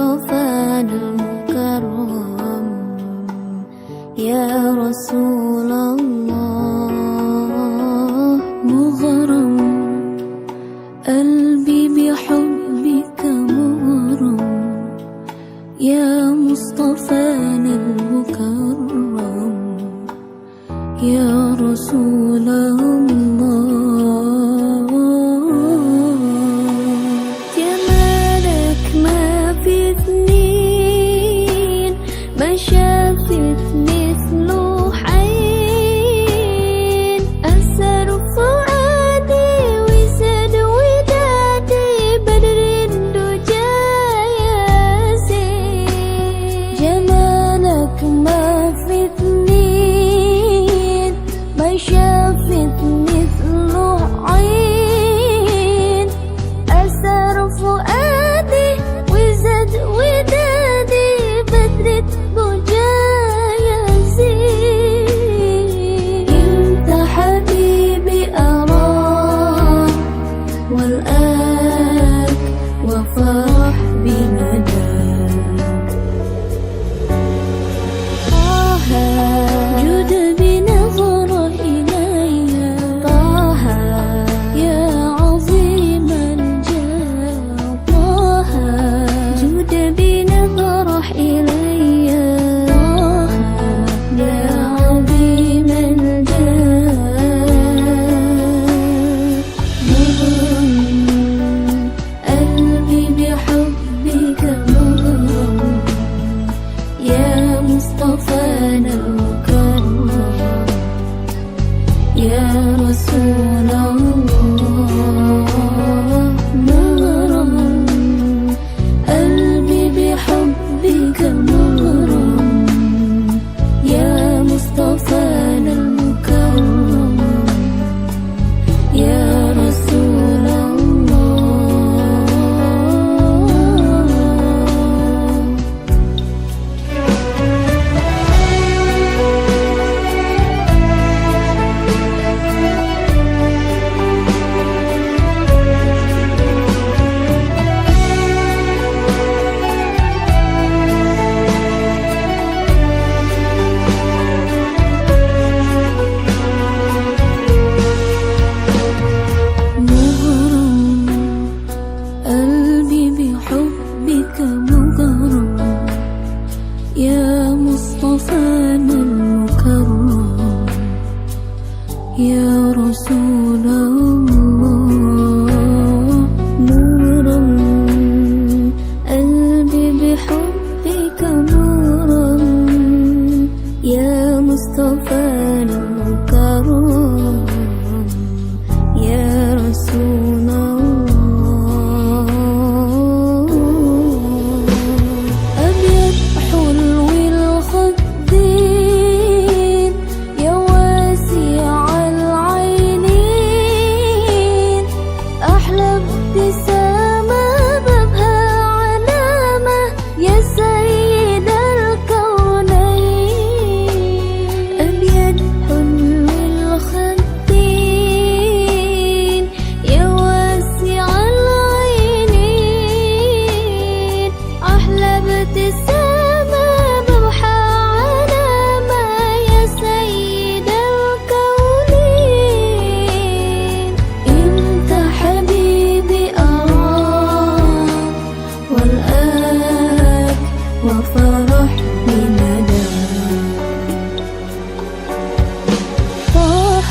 مصطفى المكرم يا رسول الله مغرم قلبي بحبك مغرم يا مصطفانا المكرم يا رسول الله جمالك ما في اثنين ما شافت مثله حين أسر فؤادي وسد ودادي بدر الدجى ياسين جمالك ما في اثنين ما شافت مثله عين أسر فؤادي وزد ودادي بدر الدجى ياسين انت حبيبي أراك والآك وفرح بنداك طه جد بنظرة إلي طه يا عظيم الجاه طه جد بنظرة إلي طه يا عظيم الجاه مغرم قلبي بحبك مغرم يا مصطفانا المكرم يا رسول الله مغرم قلبي بحبك مغرم يا مصطفانا المكرم يا رسول الله مغرم قلبي بحبك مغرم يا مصطفانا المكرم يا رسول الله مغرم قلبي بحبك مغرم يا مصطفانا المكرم يا رسول الله أبيض حلو الخدين يا واسع العينين أحلى ابتسامة بابها علامة يا سيد الكونين أبيض حلو الخدين يا واسع العينين أحلى ابتسامة بابها علامة يا سيد الكونين انت حبيبي أراك والآك وفرح بنداك طه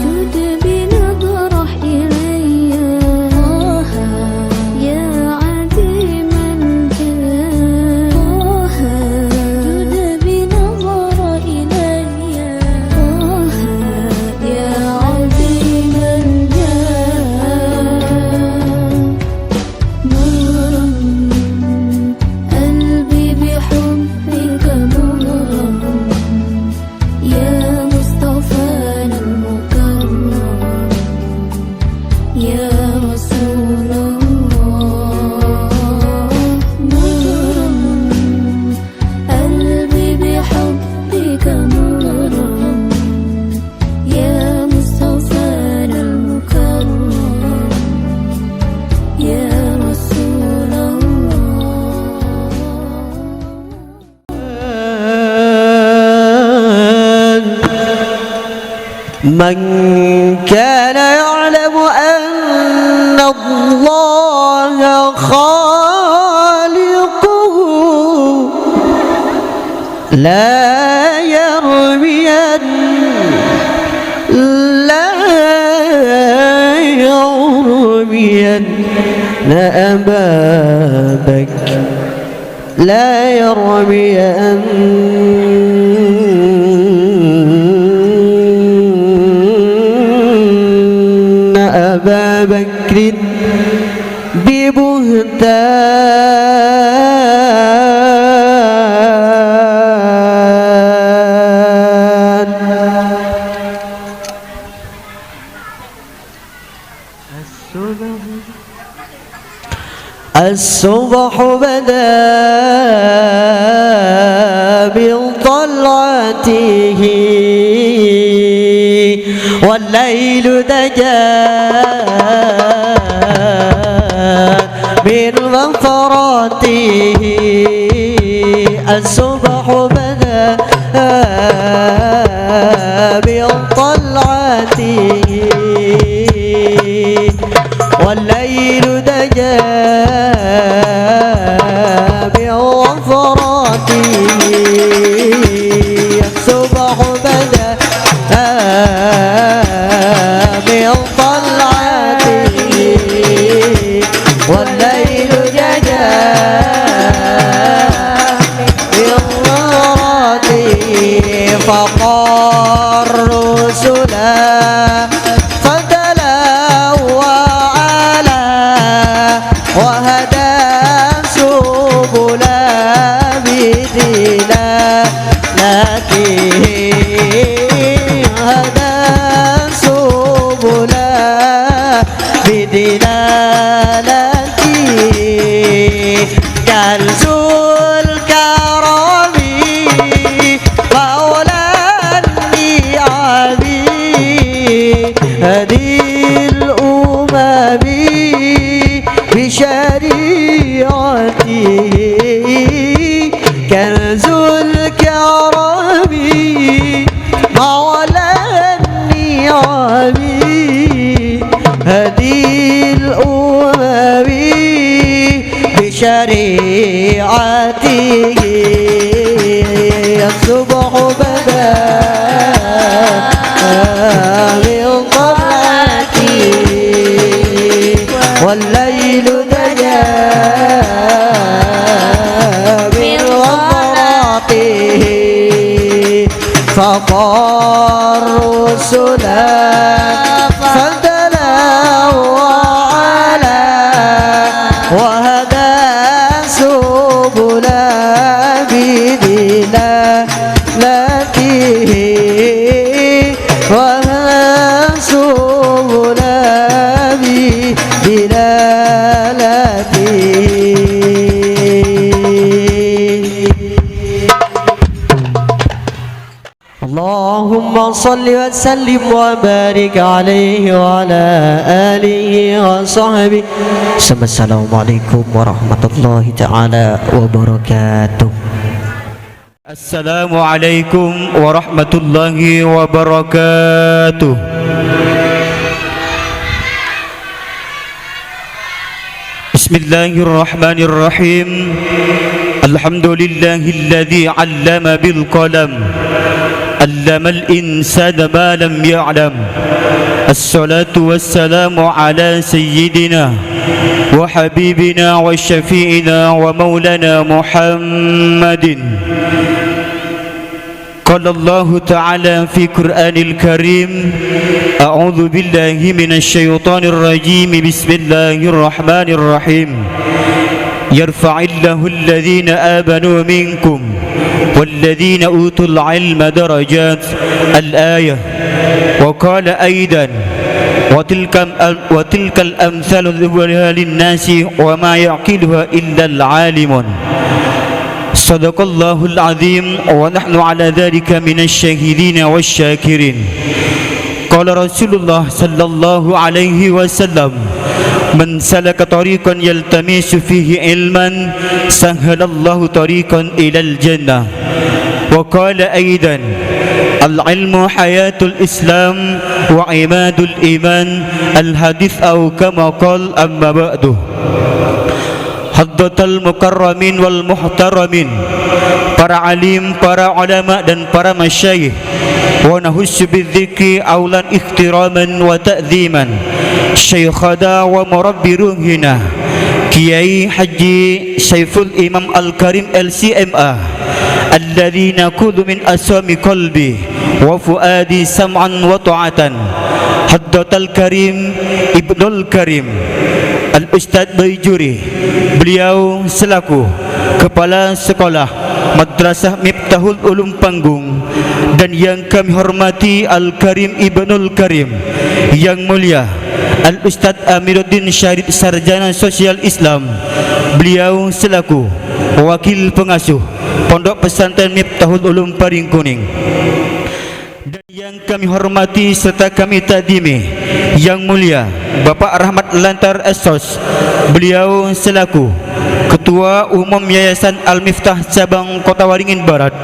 جد بنظرة إلي طه يا عديم الجاه طه جد بنظرة إلي طه يا عديم الجاه مغرم قلبي بحبك من كان يعلم أن الله خالقه لا يرمين أبا بكر لا يرمين أبا بكر ببهتان. الصبح بدا بطلعته والليل دجا من غفراته. الصبح بدا بطلعته والليل دجا بغفراته. الصبح بدا بطلعته والليل دجا بغفراته. فقار رسلا وهدى سبلا بدلالته. هدى سبلا بدلالته. كنز الكرم مولى النعم هدي الأمم بشريعته. كنز الكرم مولى النعم هدي الأمم بشريعته. الصبح بدا من طلعته والليل دجا من غفراته. فقار رسلا فدلوا على وهدى سبلا بدلالته. وهدى سبلا بدلالته. اللهم صل وسلم وبارك عليه وعلى آله وصحبه. السلام عليكم ورحمة الله تعالى وبركاته. السلام عليكم ورحمة الله وبركاته. بسم الله الرحمن الرحيم. الحمد لله الذي علم بالقلم علم الإنسان ما لم يعلم. الصلاة والسلام على سيدنا وحبيبنا وشفيعنا ومولانا محمد. قال الله تعالى في قرآن الكريم: أعوذ بالله من الشيطان الرجيم. بسم الله الرحمن الرحيم. يرفع الله الذين آمنوا منكم والذين أوتوا العلم درجات. الآية. وقال أيضا: وتلك الأمثال نضربها للناس وما يعقلها إلا العالمون. صدق الله العظيم ونحن على ذلك من الشاهدين والشاكرين. قال رسول الله صلى الله عليه وسلم: من سلك طريقا يلتمس فيه علما سهل الله طريقا إلى الجنة. وقال أيضا: al-ilmu hayatul Islam wa imadul iman, al-hadith au kama qal, amma ba'du. Haddatal mukarramin wal muhtaramin, para alim, para ulama dan para masyayikh, wa nahussu bidzikri aulan ikhtiraman wa ta'ziman, syekhada wa murabbi ruhina Kiai Haji Saiful Imam Al-Karim LCMA, alladzi naqulu min asami qalbi wa fuadi sam'an wa ta'atan. Haddatal Karim Ibnul Karim Al-Ustadz Baijuri, beliau selaku Kepala Sekolah Madrasah Miftahul Ulum Panggung, dan yang kami hormati Al-Karim Ibnul Karim, yang mulia Al-Ustadz Amiruddin Syarif Sarjana Sosial Islam, beliau selaku Wakil Pengasuh Pondok Pesantren Miftahul Ulum Paring Kuning, dan yang kami hormati serta kami takdimi yang mulia Bapak Rahmat Lantar Esos, beliau selaku Ketua Umum Yayasan Al-Miftah Cabang Kota Waringin Barat,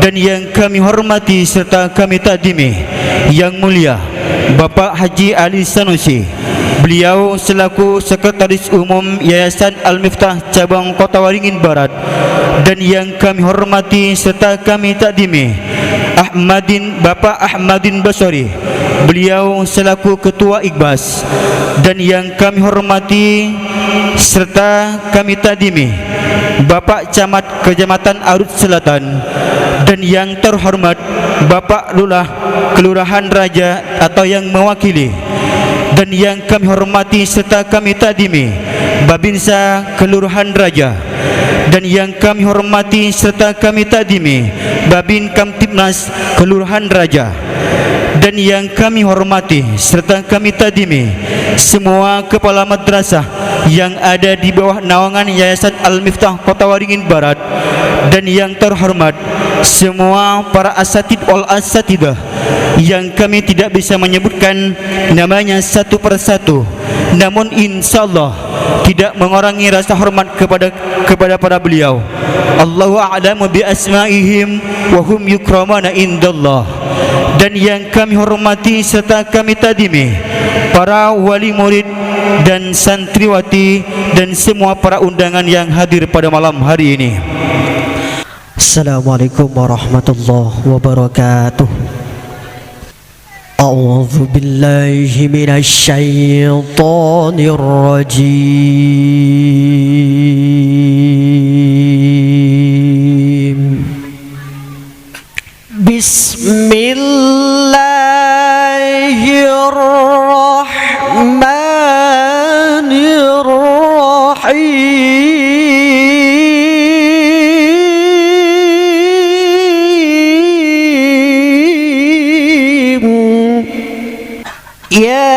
dan yang kami hormati serta kami takdimi yang mulia Bapak Haji Ali Sanusi, beliau selaku Sekretaris Umum Yayasan Al-Miftah Cabang Kota Waringin Barat, dan yang kami hormati serta kami takdimi Bapak Ahmadin Basori, beliau selaku Ketua Ikhbas, dan yang kami hormati serta kami takdimi Bapak Camat Kecamatan Arut Selatan, dan yang terhormat Bapak Lurah Kelurahan Raja atau yang mewakili, dan yang kami hormati serta kami takdimi Babinsa Kelurahan Raja, dan yang kami hormati serta kami takdimi Babin Kamtibnas Kelurahan Raja, dan yang kami hormati serta kami takdimi semua kepala madrasah yang ada di bawah naungan Yayasan Al-Miftah Kota Waringin Barat, dan yang terhormat semua para asatid wal asatidah yang kami tidak bisa menyebutkan namanya satu persatu, namun insyaallah tidak mengurangi rasa hormat kepada para beliau. Allahu a'lamu bi asma'ihim wa hum yukramana indallah. Dan yang kami hormati serta kami takdimi para wali murid dan santriwati dan semua para undangan yang hadir pada malam hari ini. Assalamualaikum warahmatullahi wabarakatuh. A'udzu billahi minasy syaithanir rajim. Bismillahirrahmanirrahim. Ya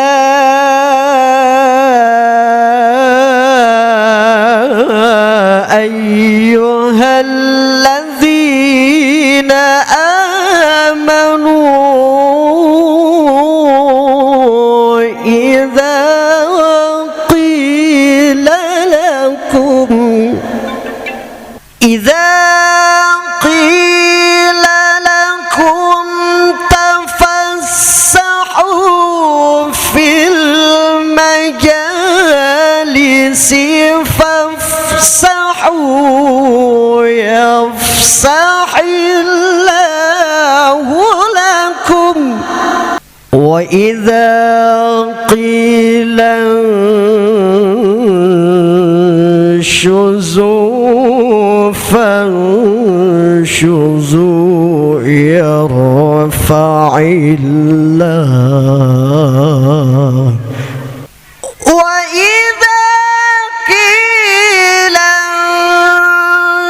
ayyuhalladzina amanu idza qila lakum tafassahu fil majalisi fafsahu yafsahillahu lakum wa idza qila shuzu fanshuzu yarfa'illah wa idza qila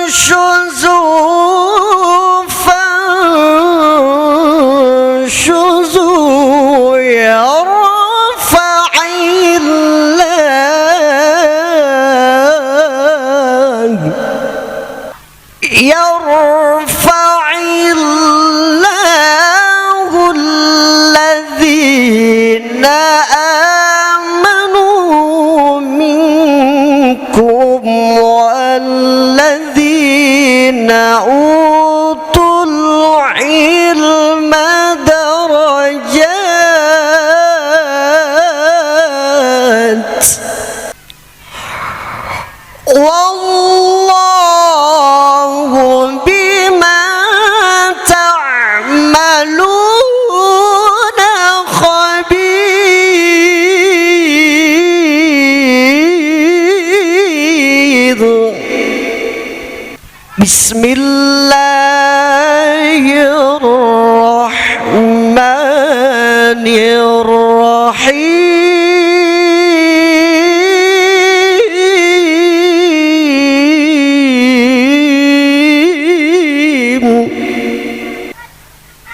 shuzu fanshuzu yarfa'illahu alladhina amanu minkum walladhina utul ilma Bismillahirrahmanirrahim.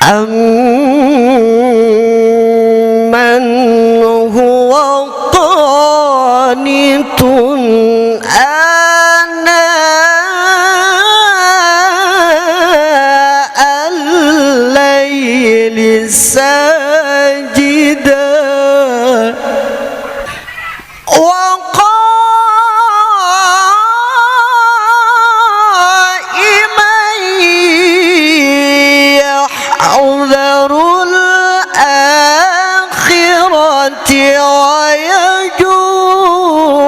Amman huwa qanitun ana al-layli sajida wa qa'iman yahdharul akhirati wa yarju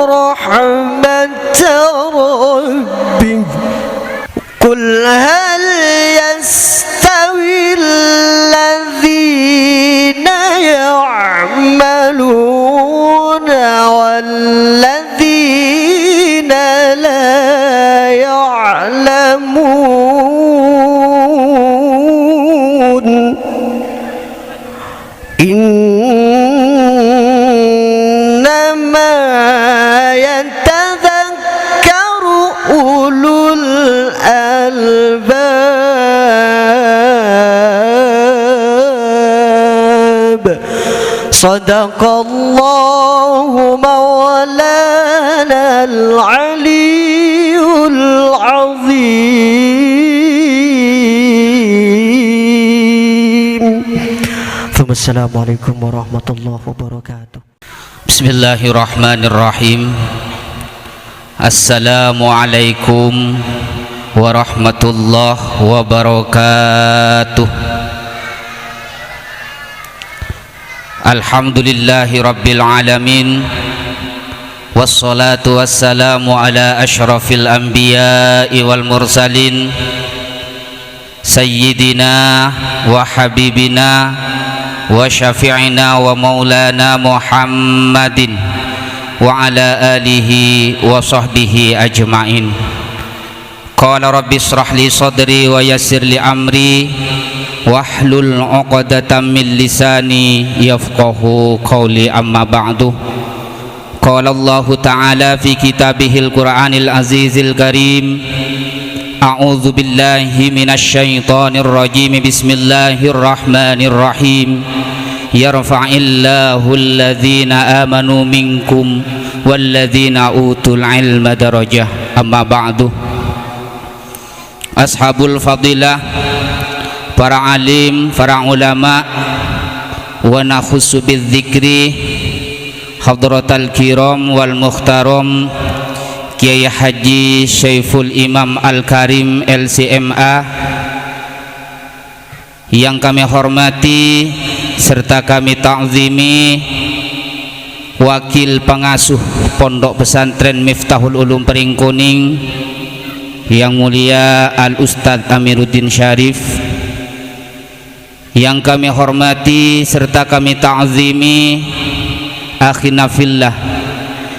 rahmata rabbih. Qul hal yastawi alladhina ya'maluna walladhina la ya'lamun. Innama yatadhakkaru ulul albab. Sadaqallahu mawlana al-aliyyul azim. Assalamualaikum warahmatullahi wabarakatuh. Bismillahirrahmanirrahim. Assalamualaikum warahmatullahi wabarakatuh. Alhamdulillahi rabbil alamin. Wassalatu wassalamu ala ashrafil anbiya'i wal mursalin Sayyidina wa habibina wa syafi'ina wa maulana Muhammadin wa ala alihi wa sahbihi ajma'in. Qala rabbi israh li sadri wa yassir li amri wahlul 'uqdatam min lisani yafqahu qawli, amma ba'du. Qala Allah ta'ala fi kitabihil Qur'anil azizil karim. A'udzu billahi minasy syaithanir rajim. Bismillahirrahmanirrahim. Yarfa'illahu alladhina amanu minkum walladhina utul ilma darajah, amma ba'du. Ashabul fadilah, para alim, para ulama, wa nakhussu bidzikri hadratal kiram wal mukhtaram Kiai Haji Syaiful Imam Al-Karim LCMA yang kami hormati serta kami ta'zimi Wakil Pengasuh Pondok Pesantren Miftahul Ulum Peringkuning yang mulia Al-Ustadz Amiruddin Syarif, yang kami hormati serta kami ta'zimi akhina fillah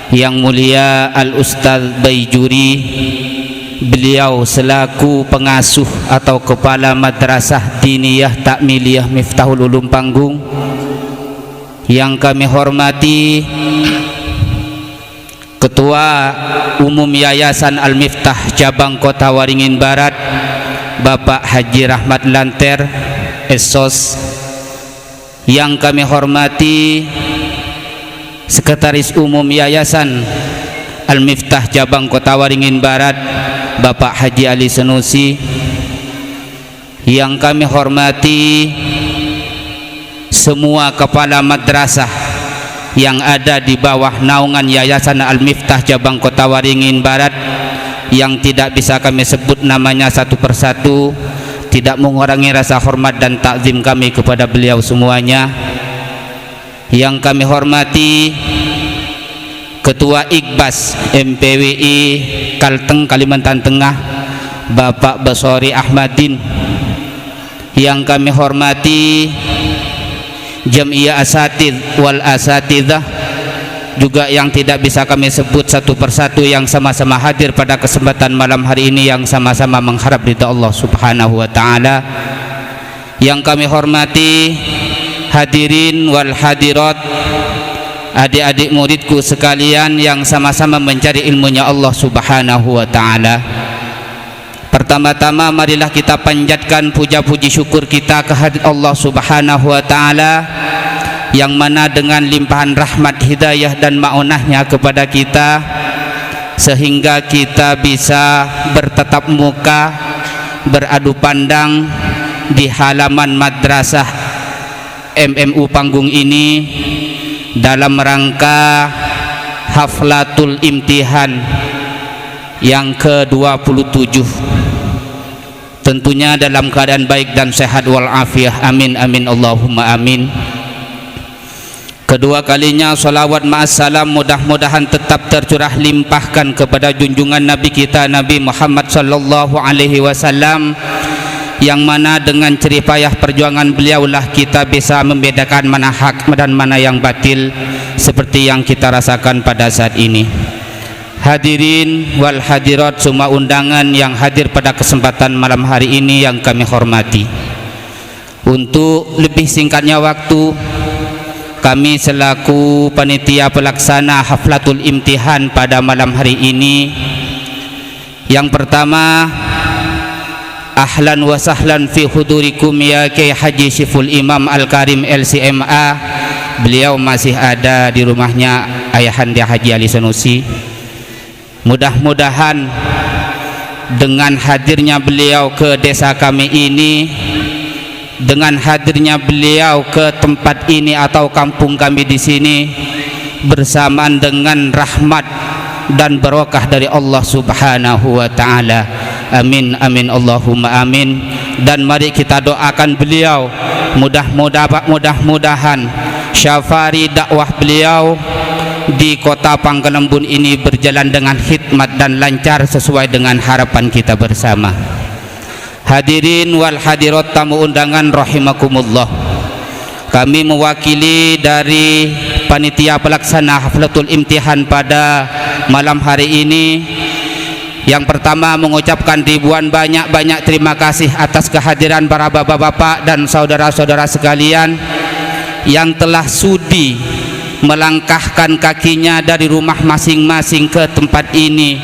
yang mulia Al-Ustadz Baijuri, beliau selaku pengasuh atau kepala Madrasah Diniyah Takmiliyah Miftahul Ulum Panggung, yang kami hormati Ketua Umum Yayasan Al-Miftah Cabang Kota Waringin Barat Bapak Haji Rahmat Lanter Esos, yang kami hormati Sekretaris Umum Yayasan Al-Miftah Cabang Kota Waringin Barat Bapak Haji Ali Senusi, yang kami hormati semua kepala madrasah yang ada di bawah naungan Yayasan Al-Miftah Cabang Kota Waringin Barat, yang tidak bisa kami sebut namanya satu persatu, tidak mengurangi rasa hormat dan takzim kami kepada beliau semuanya. Yang kami hormati Ketua Iqbas MPWI Kalteng Kalimantan Tengah Bapak Basori Ahmadin, yang kami hormati Jam'iyah Asatidz wal Asatidzah juga yang tidak bisa kami sebut satu persatu yang sama-sama hadir pada kesempatan malam hari ini, yang sama-sama mengharap ridha Allah Subhanahu wa taala. Yang kami hormati hadirin wal hadirat, adik-adik muridku sekalian yang sama-sama mencari ilmunya Allah Subhanahu wa taala. Pertama-tama marilah kita panjatkan puja-puji syukur kita kehadirat Allah Subhanahu wa taala, yang mana dengan limpahan rahmat, hidayah dan ma'unahnya kepada kita, sehingga kita bisa bertatap muka, beradu pandang di halaman madrasah MMU Panggung ini dalam rangka Haflatul Imtihan yang ke-27, tentunya dalam keadaan baik dan sehat walafiat. Amin amin Allahumma amin. Kedua kalinya salawat ma'assalam mudah-mudahan tetap tercurah limpahkan kepada junjungan Nabi kita Nabi Muhammad sallallahu alaihi wasallam, yang mana dengan jerih payah perjuangan beliaulah kita bisa membedakan mana hak dan mana yang batil, seperti yang kita rasakan pada saat ini. Hadirin wal hadirat, semua undangan yang hadir pada kesempatan malam hari ini yang kami hormati. Untuk lebih singkatnya waktu, kami selaku panitia pelaksana Haflatul Imtihan pada malam hari ini, yang pertama, ahlan wa sahlan fi hudurikum ya Kiai Haji Syiful Imam Al-Karim LCMA. Beliau masih ada di rumahnya Ayahanda Haji Ali Sanusi. Mudah-mudahan dengan hadirnya beliau ke desa kami ini, dengan hadirnya beliau ke tempat ini atau kampung kami di sini, bersamaan dengan rahmat dan barokah dari Allah Subhanahu wa taala. Amin amin Allahumma amin. Dan mari kita doakan beliau, mudah-mudahan syafari dakwah beliau di kota Pangkalembun ini berjalan dengan hikmat dan lancar sesuai dengan harapan kita bersama. Hadirin wal hadirat, tamu undangan rahimakumullah, kami mewakili dari panitia pelaksana Haflatul Imtihan pada malam hari ini, yang pertama mengucapkan ribuan banyak terima kasih atas kehadiran para bapak-bapak dan saudara-saudara sekalian yang telah sudi melangkahkan kakinya dari rumah masing-masing ke tempat ini.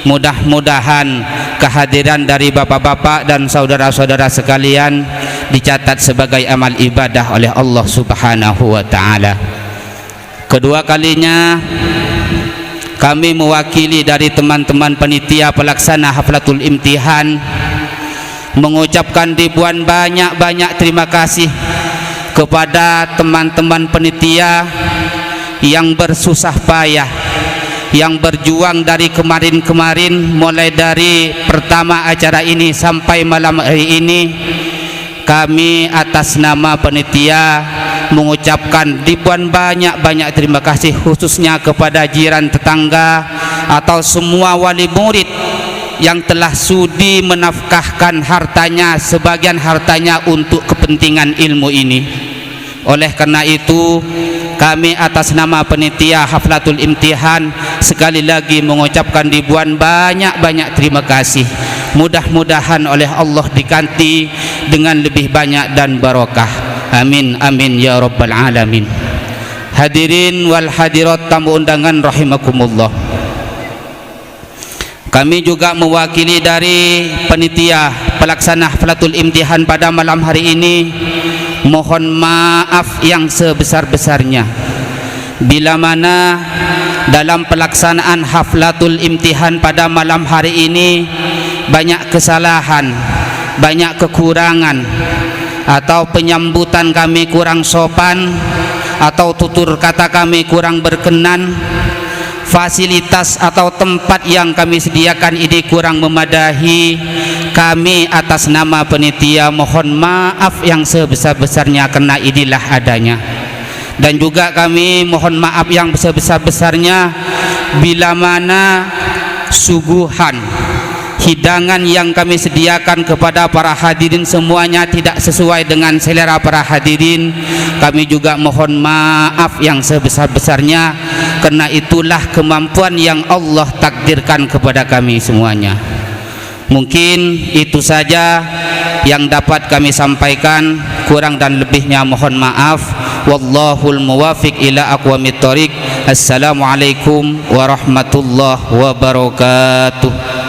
Mudah-mudahan kehadiran dari bapak-bapak dan saudara-saudara sekalian dicatat sebagai amal ibadah oleh Allah Subhanahu wa taala. Kedua kalinya kami mewakili dari teman-teman panitia pelaksana Haflatul Imtihan mengucapkan ribuan banyak terima kasih kepada teman-teman panitia yang bersusah payah, yang berjuang dari kemarin-kemarin, mulai dari pertama acara ini sampai malam hari ini. Kami atas nama panitia mengucapkan ribuan banyak terima kasih, khususnya kepada jiran tetangga atau semua wali murid yang telah sudi menafkahkan hartanya, sebagian hartanya untuk kepentingan ilmu ini. Oleh karena itu, kami atas nama panitia Haflatul Imtihan sekali lagi mengucapkan ribuan banyak terima kasih. Mudah-mudahan oleh Allah diganti dengan lebih banyak dan barokah. Amin amin ya rabbal alamin. Hadirin wal hadirat, tamu undangan rahimakumullah, kami juga mewakili dari panitia pelaksana Haflatul Imtihan pada malam hari ini mohon maaf yang sebesar-besarnya bila mana dalam pelaksanaan Haflatul Imtihan pada malam hari ini banyak kesalahan, banyak kekurangan, atau penyambutan kami kurang sopan, atau tutur kata kami kurang berkenan, fasilitas atau tempat yang kami sediakan ini kurang memadahi. Kami atas nama panitia mohon maaf yang sebesar-besarnya, karena inilah adanya. Dan juga kami mohon maaf yang sebesar-besarnya bila mana suguhan, hidangan yang kami sediakan kepada para hadirin semuanya tidak sesuai dengan selera para hadirin, kami juga mohon maaf yang sebesar-besarnya, karena itulah kemampuan yang Allah takdirkan kepada kami semuanya. Mungkin itu saja yang dapat kami sampaikan, kurang dan lebihnya mohon maaf. Wallahul muwafiq ila aqwamit thoriq. Assalamualaikum warahmatullahi wabarakatuh.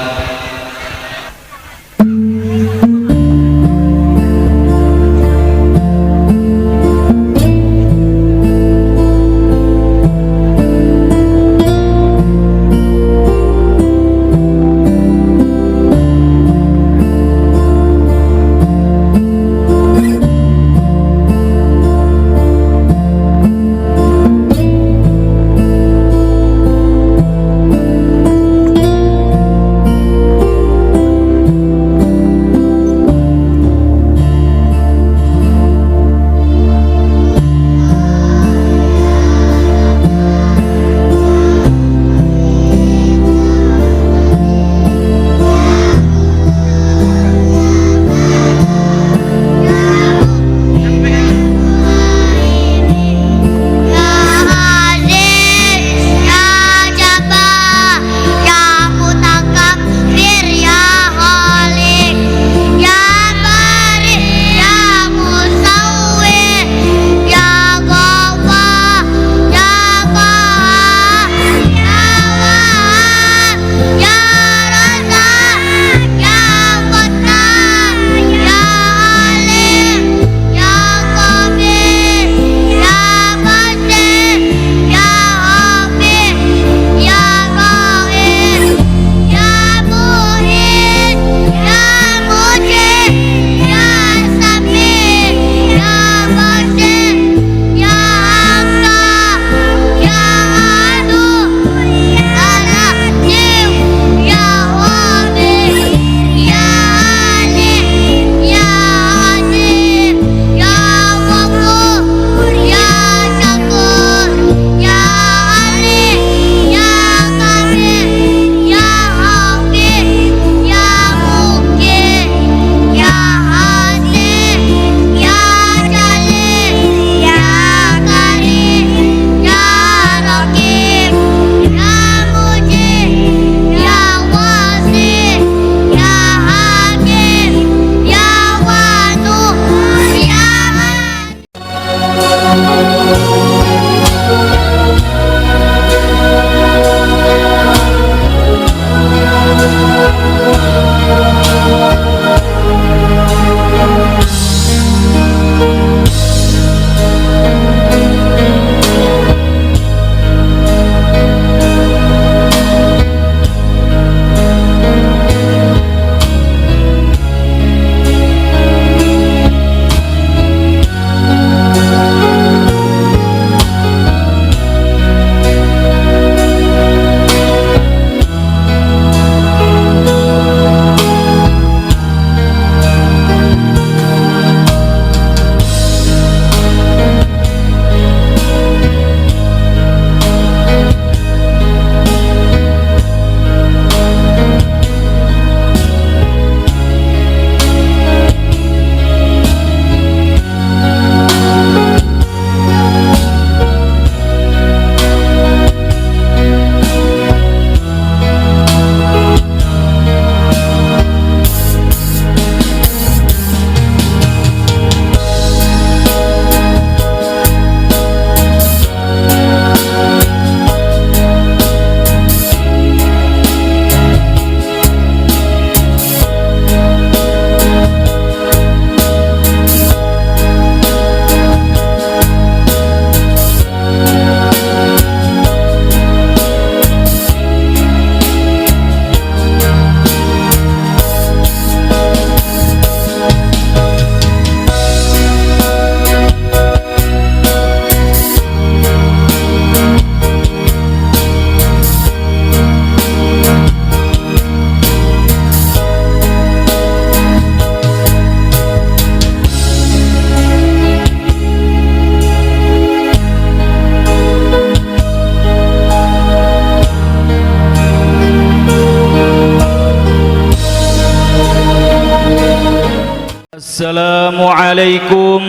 Assalamualaikum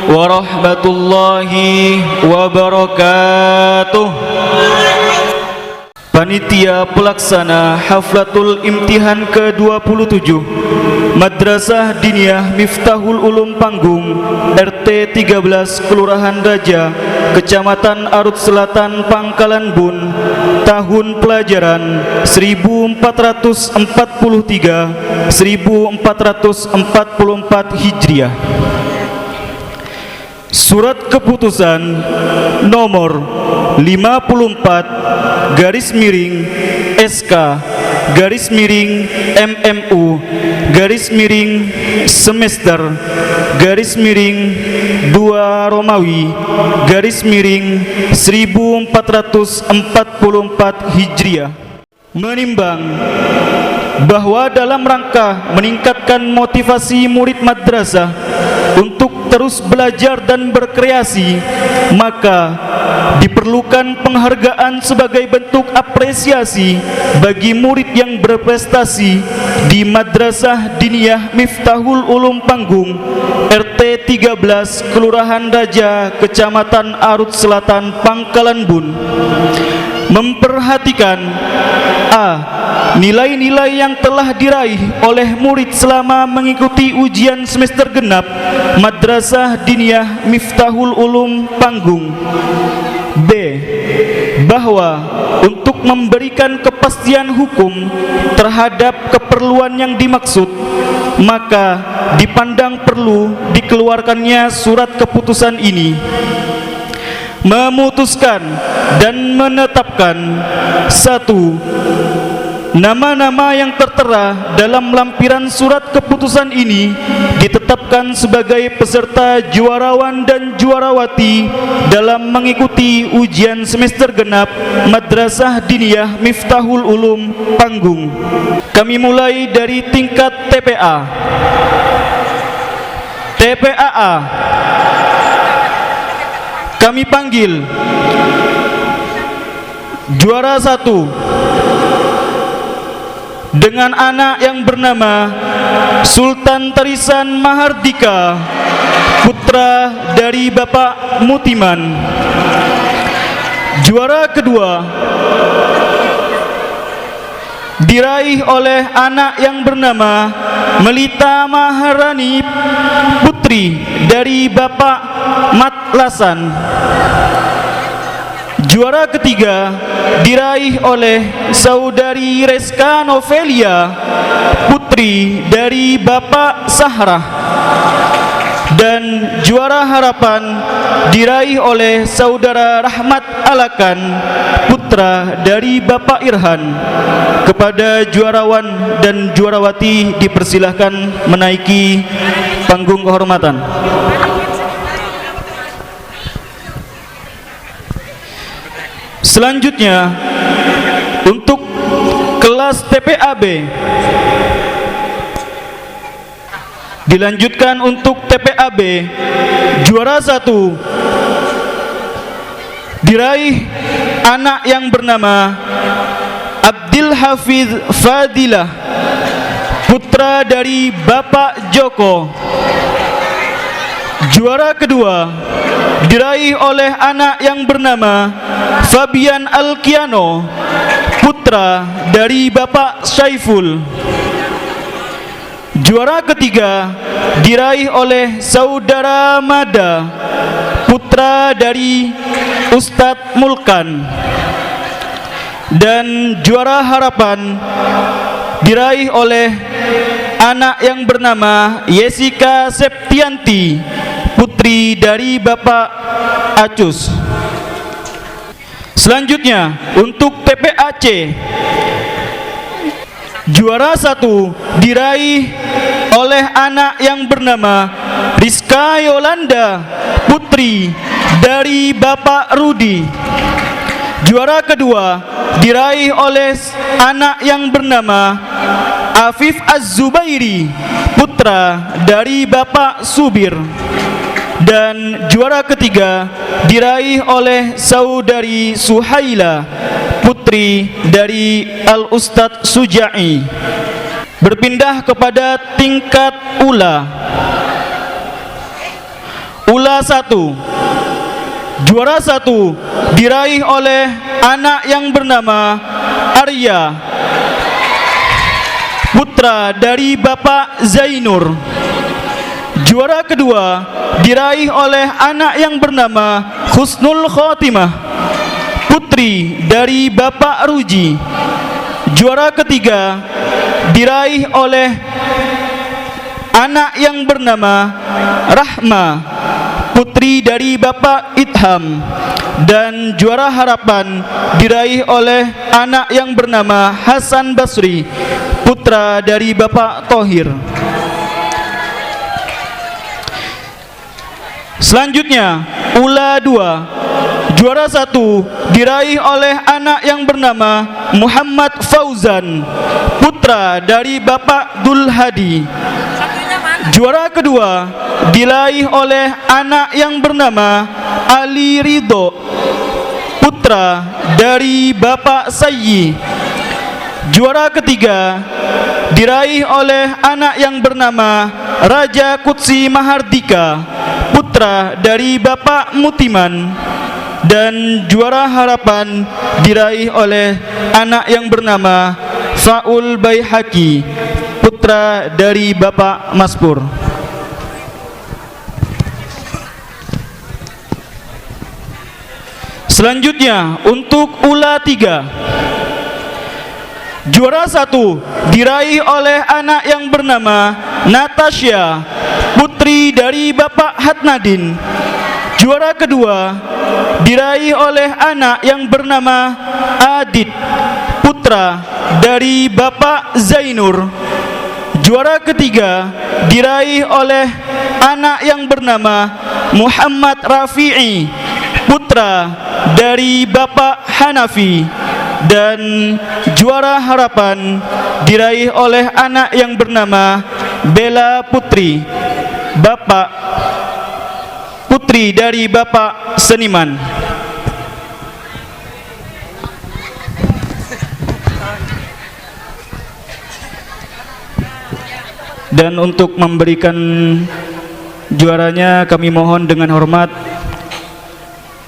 warahmatullahi wabarakatuh. Panitia pelaksana Haflatul Imtihan ke-27 Madrasah Diniyah Miftahul Ulum Panggung RT 13 Kelurahan Raja Kecamatan Arut Selatan Pangkalan Bun, tahun pelajaran 1443-1444 Hijriah. Surat keputusan nomor 54 garis miring SK garis miring MMU garis miring semester garis miring 2 Romawi garis miring 1444 Hijriah, menimbang bahwa dalam rangka meningkatkan motivasi murid madrasah untuk terus belajar dan berkreasi, maka diperlukan penghargaan sebagai bentuk apresiasi bagi murid yang berprestasi di Madrasah Diniyah Miftahul Ulum Panggung RT 13 Kelurahan Raja Kecamatan Arut Selatan Pangkalan Bun. Memperhatikan A. Nilai-nilai yang telah diraih oleh murid selama mengikuti ujian semester genap Madrasah Diniyah Miftahul Ulum Panggung. B. Bahwa untuk memberikan kepastian hukum terhadap keperluan yang dimaksud, maka dipandang perlu dikeluarkannya surat keputusan ini. Memutuskan dan menetapkan: 1. Nama-nama yang tertera dalam lampiran surat keputusan ini ditetapkan sebagai peserta juarawan dan juarawati dalam mengikuti ujian semester genap Madrasah Diniyah Miftahul Ulum Panggung. Kami mulai dari tingkat TPA. TPA-A. Kami panggil juara 1 dengan anak yang bernama Sultan Tarisan Mahardika, putra dari Bapak Mutiman. Juara kedua diraih oleh anak yang bernama Melita Maharani, putri dari Bapak Matlasan. Juara ketiga diraih oleh saudari Reska Novelia, putri dari Bapak Sahrah. Dan juara harapan diraih oleh saudara Rahmat Alakan, putra dari Bapak Irhan. Kepada juarawan dan juarawati dipersilahkan menaiki panggung kehormatan. Selanjutnya untuk kelas TPA-B dilanjutkan. Untuk TPA-B juara 1 diraih anak yang bernama Abdil Hafiz Fadilah, putra dari Bapak Joko. Juara kedua diraih oleh anak yang bernama Fabian Alkiano, putra dari Bapak Syaiful. Juara ketiga diraih oleh saudara Mada, putra dari Ustadz Mulkan. Dan juara harapan diraih oleh anak yang bernama Yesika Septianti, putri dari Bapak Acus. Selanjutnya untuk TPA-C juara 1 diraih oleh anak yang bernama Rizka Yolanda, putri dari Bapak Rudi. Juara kedua diraih oleh anak yang bernama Afif Az-Zubairi, putra dari Bapak Subir. Dan juara ketiga diraih oleh saudari Suhaila, putri dari Al-Ustadz Suja'i. Berpindah kepada tingkat ula. Ula 1. Juara 1 diraih oleh anak yang bernama Arya, putra dari Bapak Zainur. Juara kedua diraih oleh anak yang bernama Husnul Khotimah, putri dari Bapak Ruji. Juara ketiga diraih oleh anak yang bernama Rahma, putri dari Bapak Idham. Dan juara harapan diraih oleh anak yang bernama Hasan Basri, putra dari Bapak Tohir. Selanjutnya Ula 2. Juara 1 diraih oleh anak yang bernama Muhammad Fauzan, putra dari Bapak Dul Hadi. Juara kedua diraih oleh anak yang bernama Ali Ridho, putra dari Bapak Sayyi. Juara ketiga diraih oleh anak yang bernama Raja Kutsi Mahardika, putra dari Bapak Mutiman. Dan juara harapan diraih oleh anak yang bernama Faul Baihaqi, putra dari Bapak Maspur. Selanjutnya untuk Ula 3. Juara 1 diraih oleh anak yang bernama Natasha, putri dari Bapak Hatnadin. Juara kedua diraih oleh anak yang bernama Adit, putra dari Bapak Zainur. Juara ketiga diraih oleh anak yang bernama Muhammad Rafi'i, putra dari Bapak Hanafi. Dan juara harapan diraih oleh anak yang bernama Bella Putri, putri dari Bapak Seniman. Dan untuk memberikan juaranya kami mohon dengan hormat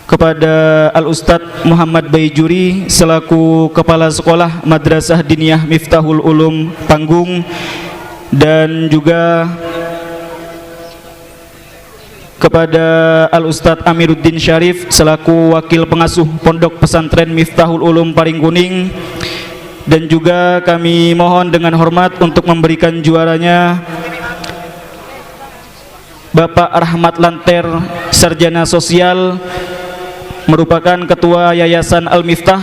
kepada Al-Ustadz Muhammad Baijuri selaku Kepala Sekolah Madrasah Diniyah Miftahul Ulum Panggung, dan juga kepada Al-Ustadz Amiruddin Syarif selaku Wakil Pengasuh Pondok Pesantren Miftahul Ulum Paringkuning. Dan juga kami mohon dengan hormat untuk memberikan juaranya Bapak Rahmat Lanter, Sarjana Sosial, merupakan Ketua Yayasan Al-Miftah.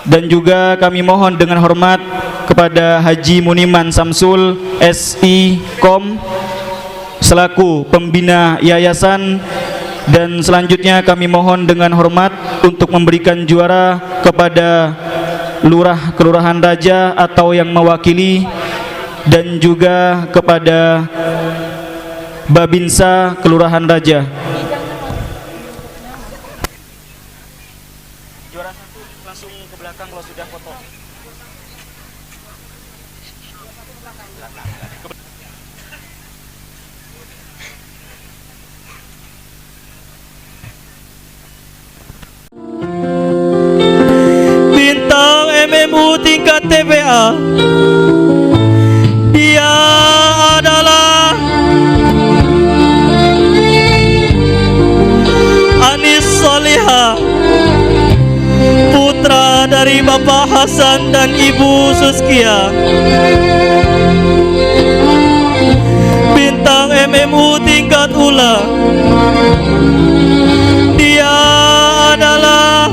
Dan juga kami mohon dengan hormat kepada Haji Muniman Samsul SI Kom selaku Pembina Yayasan. Dan selanjutnya kami mohon dengan hormat untuk memberikan juara kepada Lurah Kelurahan Raja atau yang mewakili, dan juga kepada Babinsa Kelurahan Raja. Juara 1 langsung ke belakang kalau sudah foto. Bintang MMU tingkat TPA, dia adalah Anis Soliha, putra dari Bapak Hasan dan Ibu Suskia. Bintang MMU tingkat Ula, dia adalah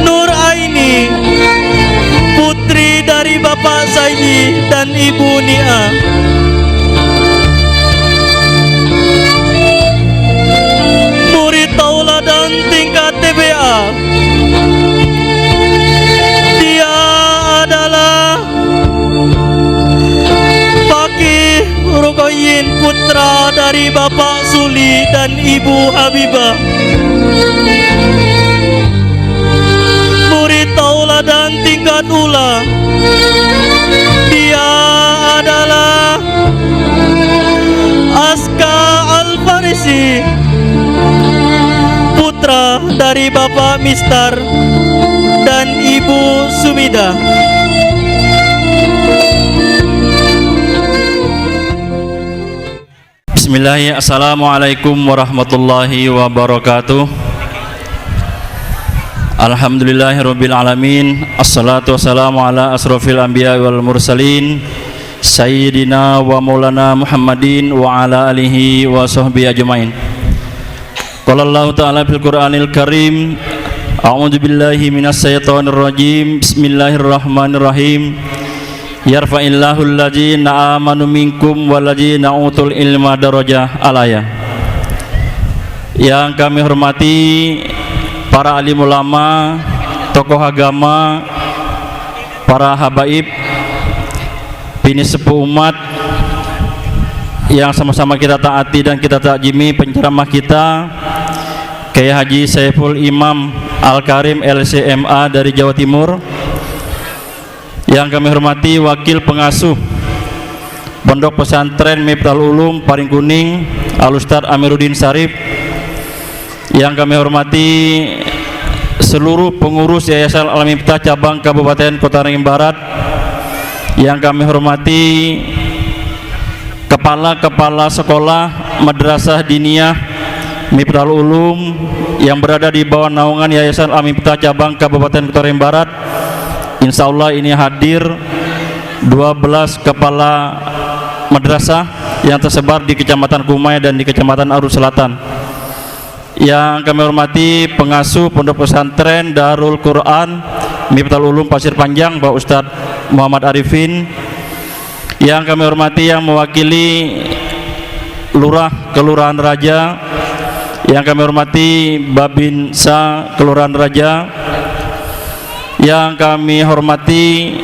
Nur Aini, putri dari Bapak Saidi dan Ibu Nia. Murid tauladan tingkat TBA, dia adalah Fakih Rukoyin, putra dari Bapak Suli dan Ibu Habibah. Murid tauladan tingkat Ula, dia adalah Askar putri putra dari Bapak Mistar dan Ibu Sumida. Bismillahirrahmanirrahim. Assalamualaikum warahmatullahi wabarakatuh. Alhamdulillahirabbil alamin. Assalatu wassalamu ala asrofil anbiya wal mursalin sayyidina wa maulana Muhammadin wa ala alihi wa sahbihi ajmain. Qala Allah ta'ala fil Qur'anil Karim, a'udzu billahi minas syaitonir rajim. Bismillahirrahmanirrahim. Yarfa'illahu alladzina amanu minkum walladzina utul ilma darajah alaya. Yang kami hormati para alim ulama, tokoh agama, para habaib, bini sepuh umat yang sama-sama kita taati dan kita takjimi penceramah kita Kiai Haji Saiful Imam Al-Karim LCMA dari Jawa Timur. Yang kami hormati wakil pengasuh Pondok Pesantren Miftahul Ulum Paringkuning Al-Ustadz Amiruddin Syarif. Yang kami hormati seluruh pengurus Yayasan Al-Miftah cabang Kabupaten Kota Waringin Barat. Yang kami hormati kepala-kepala sekolah Madrasah Diniyah Miftahul Ulum yang berada di bawah naungan Yayasan Al-Miftah cabang Kabupaten Kota Waringin Barat. Insya Allah ini hadir 12 kepala madrasah yang tersebar di Kecamatan Kumai dan di Kecamatan Arus Selatan. Yang kami hormati pengasuh Pondok Pesantren Darul Quran Miftahul Ulum Pasir Panjang Pak Ustadz Muhammad Arifin. Yang kami hormati yang mewakili Lurah Kelurahan Raja. Yang kami hormati Babinsa Kelurahan Raja. Yang kami hormati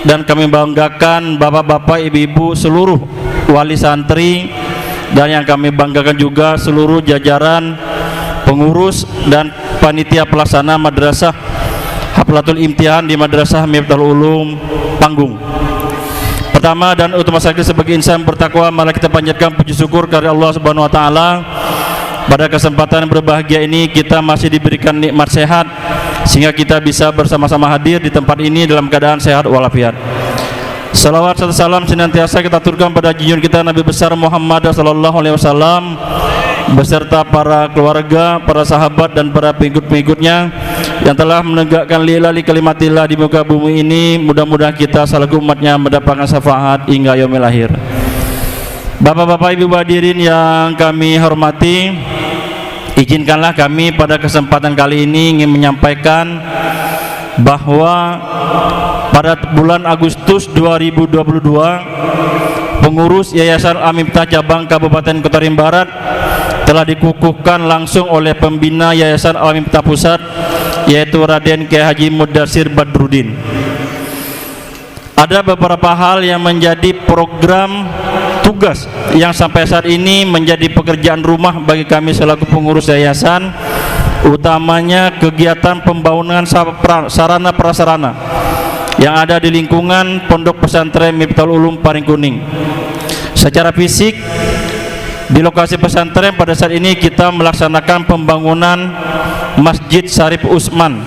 dan kami banggakan bapak-bapak, ibu-ibu, seluruh wali santri, dan yang kami banggakan juga seluruh jajaran pengurus dan panitia pelaksana madrasah Haflatul Imtihan di Madrasah Miftahul Ulum Panggung. Pertama dan utama sekali sebagai insan bertakwa, mari kita panjatkan puji syukur kepada Allah Subhanahu wa taala. Pada kesempatan berbahagia ini kita masih diberikan nikmat sehat sehingga kita bisa bersama-sama hadir di tempat ini dalam keadaan sehat walafiat. Salawat serta salam senantiasa kita aturkan pada junjungan kita Nabi besar Muhammad sallallahu alaihi wasallam beserta para keluarga, para sahabat dan para pengikut-pengikutnya yang telah menegakkan lillahi kalimatillah di muka bumi ini. Mudah-mudahan kita selaku umatnya mendapatkan syafaat hingga yaumil akhir. Bapak-bapak, ibu hadirin yang kami hormati, izinkanlah kami pada kesempatan kali ini ingin menyampaikan bahwa pada bulan Agustus 2022 pengurus Yayasan Al-Miftah cabang Kabupaten Kota Waringin Barat telah dikukuhkan langsung oleh pembina Yayasan Al-Miftah Pusat, yaitu Raden Kiai Haji Mudatsir Badruddin. Ada beberapa hal yang menjadi program tugas yang sampai saat ini menjadi pekerjaan rumah bagi kami selaku pengurus yayasan, utamanya kegiatan pembangunan sarana prasarana yang ada di lingkungan Pondok Pesantren Miftahul Ulum Paringkuning. Secara fisik di lokasi pesantren pada saat ini kita melaksanakan pembangunan Masjid Syarif Utsman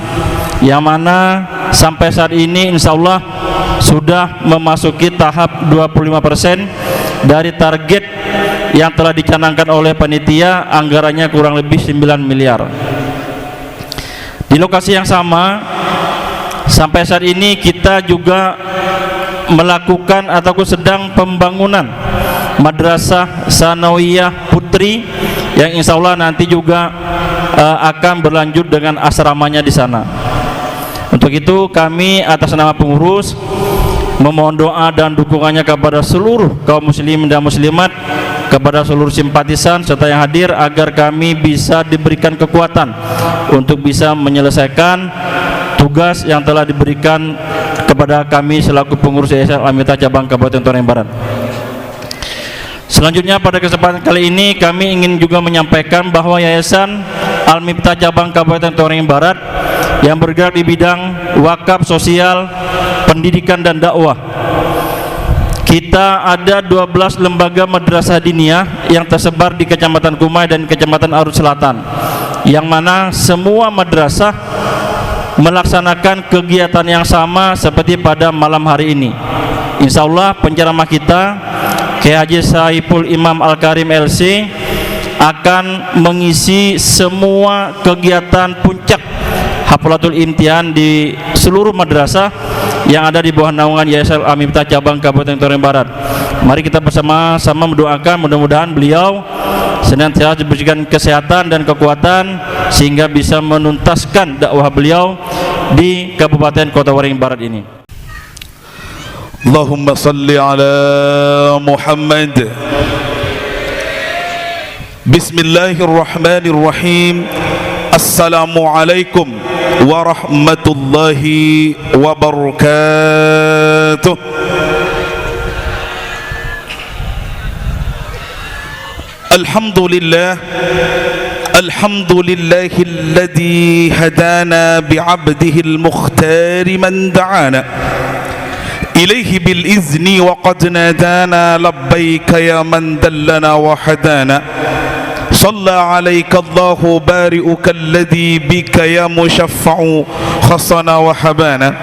yang mana sampai saat ini insya Allah sudah memasuki tahap 25% dari target yang telah dicanangkan oleh panitia, anggarannya kurang lebih 9 miliar. Di lokasi yang sama sampai saat ini kita juga melakukan ataupun sedang pembangunan Madrasah Sanawiyah Putri yang insya Allah nanti juga akan berlanjut dengan asramanya di sana. Untuk itu kami atas nama pengurus memohon doa dan dukungannya kepada seluruh kaum muslimin dan muslimat, kepada seluruh simpatisan serta yang hadir, agar kami bisa diberikan kekuatan untuk bisa menyelesaikan tugas yang telah diberikan kepada kami selaku pengurus Yayasan Al-Miftah cabang Kabupaten Kota Waringin Barat. Selanjutnya pada kesempatan kali ini kami ingin juga menyampaikan bahwa Yayasan Al-Miftah cabang Kabupaten Kota Waringin Barat yang bergerak di bidang wakaf sosial, pendidikan dan dakwah, kita ada 12 lembaga madrasah diniyah yang tersebar di Kecamatan Kumai dan Kecamatan Arut Selatan, yang mana semua madrasah melaksanakan kegiatan yang sama seperti pada malam hari ini. Insyaallah penceramah kita Kiai Haji Saiful Imam Al-Karim LC akan mengisi semua kegiatan puncak Haflatul Imtihan di seluruh madrasah yang ada di bawah naungan Yayasan Al-Miftah Cabang Kabupaten Toreng Barat. Mari kita bersama-sama mendoakan mudah-mudahan beliau senantiasa diberikan kesehatan dan kekuatan sehingga bisa menuntaskan dakwah beliau di Kabupaten Kota Waringin Barat ini. Allahumma salli ala Muhammad. Bismillahirrahmanirrahim. Assalamualaikum warahmatullahi wabarakatuh. Alhamdulillah, alhamdulillahilladzi hadana bi'abdihi al-mukhtari man da'ana ilaihi bil izni wa qad nadana labbaika ya man dallana wa hadana. صلى عليك الله بارئك الذي بك يا مشفع خصنا وحبانا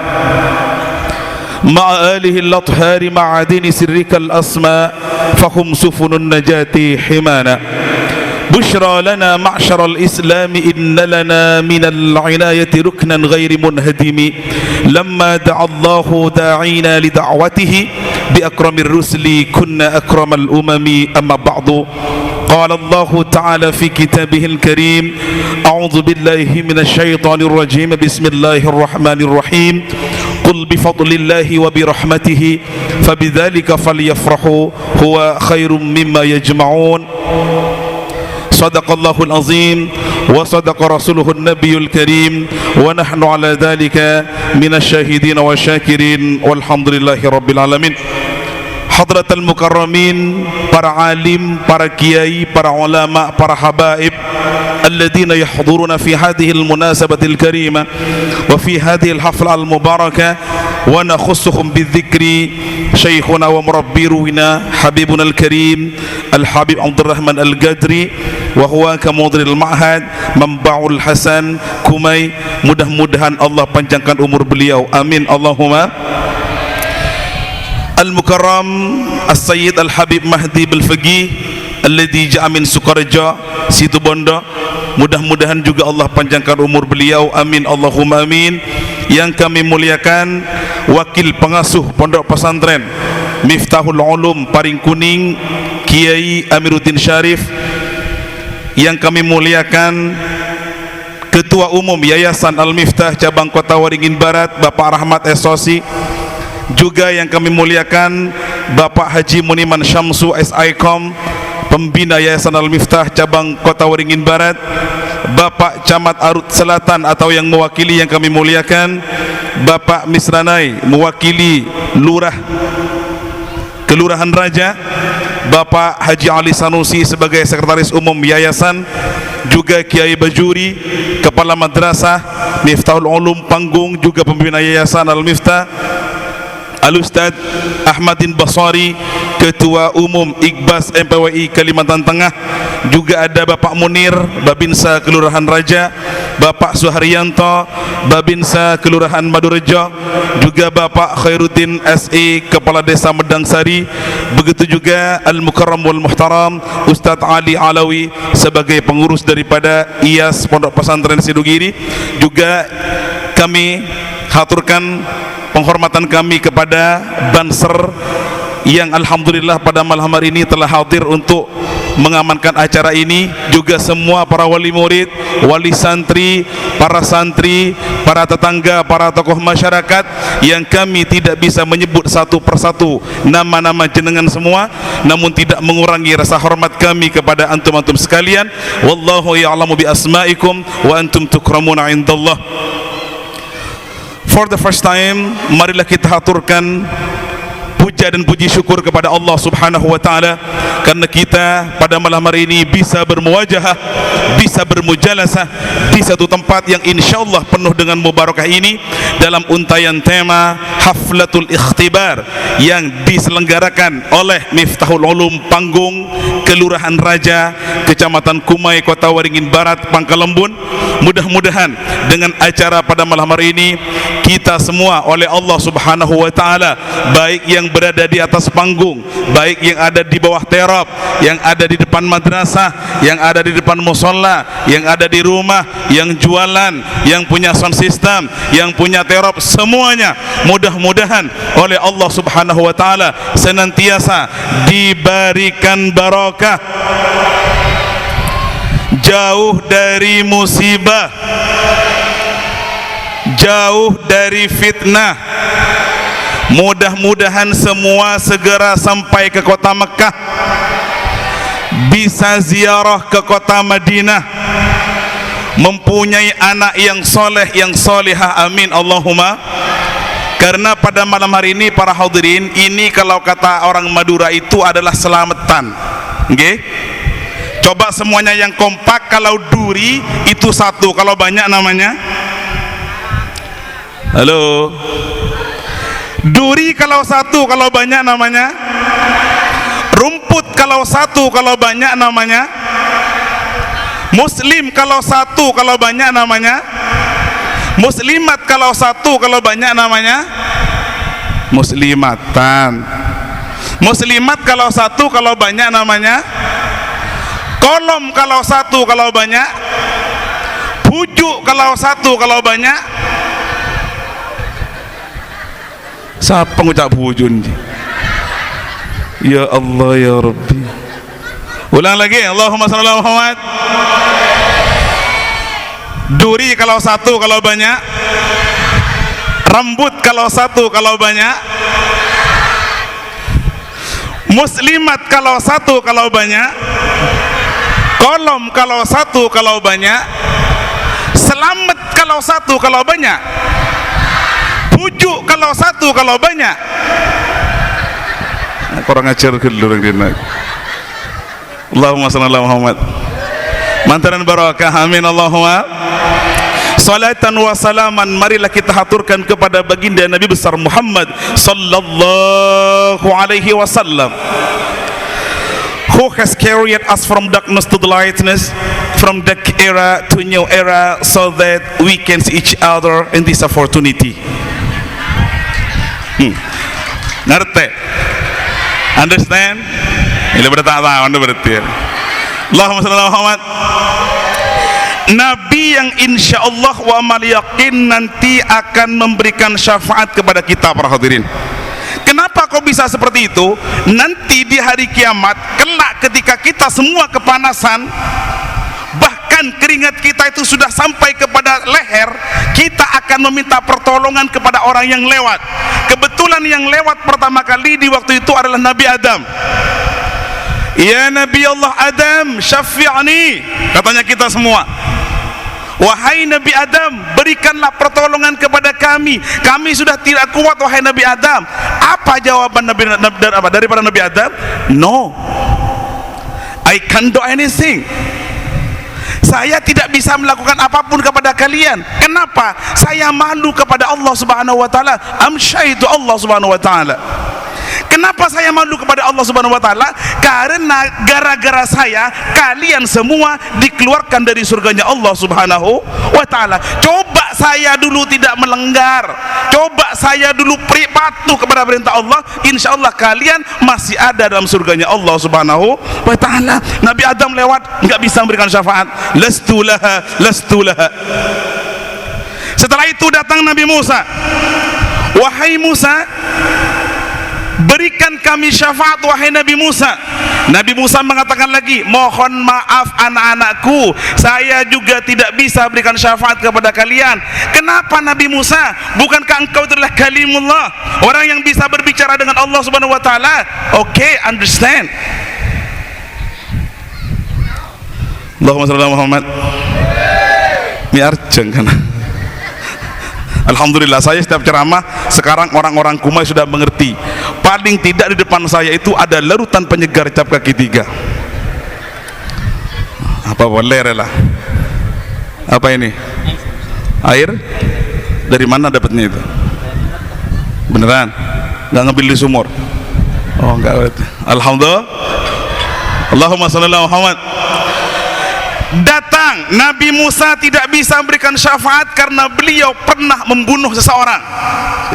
مع آله الأطهار معادن سرك الأسماء فهم سفن النجاة حمانا. بشرى لنا معشر الإسلام إن لنا من العناية ركنا غير منهدم لما دعا الله داعينا لدعوته بأكرم الرسل كنا أكرم الأمم. أما بعد، قال الله تعالى في كتابه الكريم: أعوذ بالله من الشيطان الرجيم، بسم الله الرحمن الرحيم. قل بفضل الله وبرحمته فبذلك فليفرحوا هو خير مما يجمعون. صدق الله العظيم وصدق رسوله النبي الكريم ونحن على ذلك من الشاهدين والشاكرين والحمد لله رب العالمين. Hadratal mukarramin, para alim, para kiai, para ulama, para habaib alladhina yahduruna fi hadhihi almunasabatil karimah wa fi hadhihi alhafla almubarakah wa nakhussuhum bidzikri syekhuna wa murabbiruna habibuna alkarim alhabib Abdurrahman Al-Gadri wa huwa kamudril ma'had Manba'ul Hasan Kumai. Mudah-mudahan Allah panjangkan umur beliau, amin Allahumma. Al-Mukarram As-Sayyid Al-Habib Mahdi Bil-Faqih alladhi ja'a min Sukarja Situbondo, mudah-mudahan juga Allah panjangkan umur beliau, amin Allahumma amin. Yang kami muliakan Wakil Pengasuh Pondok Pesantren Miftahul Ulum Paring Kuning Kiai Amiruddin Syarif. Yang kami muliakan Ketua Umum Yayasan Al-Miftah Cabang Kota Waringin Barat Bapak Rahmat Esosi. Juga yang kami muliakan Bapak Haji Muniman Syamsu SIKOM, Pembina Yayasan Al-Miftah Cabang Kota Waringin Barat. Bapak Camat Arut Selatan atau yang mewakili yang kami muliakan Bapak Misranai, mewakili Lurah Kelurahan Raja. Bapak Haji Ali Sanusi sebagai Sekretaris Umum Yayasan. Juga Kiai Bajuri, Kepala Madrasah Miftahul Ulum Panggung, juga pembina Yayasan Al-Miftah. Al-Ustaz Ahmadin Basari, Ketua Umum Iqbas MPWI Kalimantan Tengah. Juga ada Bapak Munir, Babinsa Kelurahan Raja. Bapak Suharyanto, Babinsa Kelurahan Madurejo. Juga Bapak Khairuddin SE, Kepala Desa Medangsari. Begitu juga Al-Mukarram wal Muhtaram Ustaz Ali Alawi sebagai pengurus daripada IAS Pondok Pesantren Sidugiri. Juga kami haturkan penghormatan kami kepada Banser yang alhamdulillah pada malam hari ini telah hadir untuk mengamankan acara ini. Juga semua para wali murid, wali santri, para tetangga, para tokoh masyarakat yang kami tidak bisa menyebut satu persatu nama-nama jenengan semua, namun tidak mengurangi rasa hormat kami kepada antum-antum sekalian. Wallahu ya'lamu bi asma'ikum wa antum tukramuna indallah. For the first time, marilah kita haturkan puji puja dan puji syukur kepada Allah Subhanahu wa taala karena kita pada malam hari ini bisa bermuwajahah, bisa bermujalasah di satu tempat yang insyaallah penuh dengan mubarakah ini dalam untayan tema Haflatul Ikhtibar yang diselenggarakan oleh Miftahul Ulum Panggung, Kelurahan Raja, Kecamatan Kumai, Kota Waringin Barat, Pangkalembun. Mudah-mudahan dengan acara pada malam hari ini kita semua oleh Allah Subhanahu wa taala, baik yang berada di atas panggung, baik yang ada di bawah terop, yang ada di depan madrasah, yang ada di depan musola, yang ada di rumah, yang jualan, yang punya sound system, yang punya terop, semuanya mudah-mudahan oleh Allah Subhanahu wa taala senantiasa diberikan barakah, jauh dari musibah, jauh dari fitnah. Mudah-mudahan semua segera sampai ke kota Mekah, bisa ziarah ke kota Madinah, mempunyai anak yang soleh, yang solehah, amin Allahumma. Karena pada malam hari ini para hadirin, ini kalau kata orang Madura itu adalah selamatan. Okay? Coba semuanya yang kompak, kalau duri itu satu, kalau banyak namanya halo, duri kalau satu, kalau banyak namanya rumput, kalau satu, kalau banyak namanya muslim, kalau satu, kalau banyak namanya muslimat, kalau satu, kalau banyak namanya muslimatan. Muslimat kalau satu, kalau banyak namanya kolom, kalau satu, kalau banyak pujuk, kalau satu, kalau banyak siapa ngucap pujun? Ya Allah ya Rabbi. Ulang lagi, Allahumma shalli ala Muhammad. Duri kalau satu, kalau banyak. Rambut kalau satu, kalau banyak. Muslimat kalau satu, kalau banyak. Kolom kalau satu, kalau banyak. Selamat kalau satu, kalau banyak. Pujuk kalau satu, kalau banyak. Kurang ajar dulu orang dina. Allahumma salli ala Muhammad. Mantaran barakah, amin Allahumma. Salatan wa salaman, marilah kita haturkan kepada baginda Nabi besar Muhammad sallallahu alaihi wasallam, who has carried us from darkness to the lightness, from dark era to new era, so that we can see each other in this opportunity. Ngerti? Understand? Ini berarti Anda berarti. Allahumma salli ala Muhammad. Nabi yang insya Allah wa amal yakin nanti akan memberikan syafaat kepada kita para hadirin. Kenapa kok bisa seperti itu? Nanti di hari kiamat kelak ketika kita semua kepanasan, bahkan keringat kita itu sudah sampai kepada leher, kita akan meminta pertolongan kepada orang yang lewat. Kebetulan yang lewat pertama kali di waktu itu adalah Nabi Adam. Ya Nabi Allah Adam, syafi'ani, katanya kita semua. Wahai Nabi Adam, berikanlah pertolongan kepada kami. Kami sudah tidak kuat wahai Nabi Adam. Apa jawaban daripada Nabi Adam? No, I can't do anything. Saya tidak bisa melakukan apapun kepada kalian. Kenapa? Saya malu kepada Allah Subhanahu wa taala. Amsyaitu Allah Subhanahu wa taala. Kenapa saya malu kepada Allah Subhanahu wa taala? Karena gara-gara saya kalian semua dikeluarkan dari surganya Allah Subhanahu wa taala. Coba saya dulu tidak melanggar, coba saya dulu patuh kepada perintah Allah, insyaallah kalian masih ada dalam surganya Allah Subhanahu wa taala. Nabi Adam lewat enggak bisa memberikan syafaat. Lastu laha. Setelah itu datang Nabi Musa. Wahai Musa, berikan kami syafaat wahai Nabi Musa. Nabi Musa mengatakan lagi, mohon maaf anak-anakku, saya juga tidak bisa berikan syafaat kepada kalian. Kenapa Nabi Musa? Bukankah engkau adalah kalimullah, orang yang bisa berbicara dengan Allah Subhanahu wa taala? Okay, understand. Allahumma shalli ala Muhammad. Mi arjang kana. Alhamdulillah, saya setiap ceramah sekarang orang-orang Kumai sudah mengerti. Paling tidak di depan saya itu ada larutan penyegar cap kaki 3. Apa boleh lah? Apa ini? Air? Dari mana dapatnya itu? Beneran? Nggak ngambil di sumur? Oh enggak. Alhamdulillah. Allahumma shalli ala Muhammad. Datang Nabi Musa tidak bisa memberikan syafaat karena beliau pernah membunuh seseorang.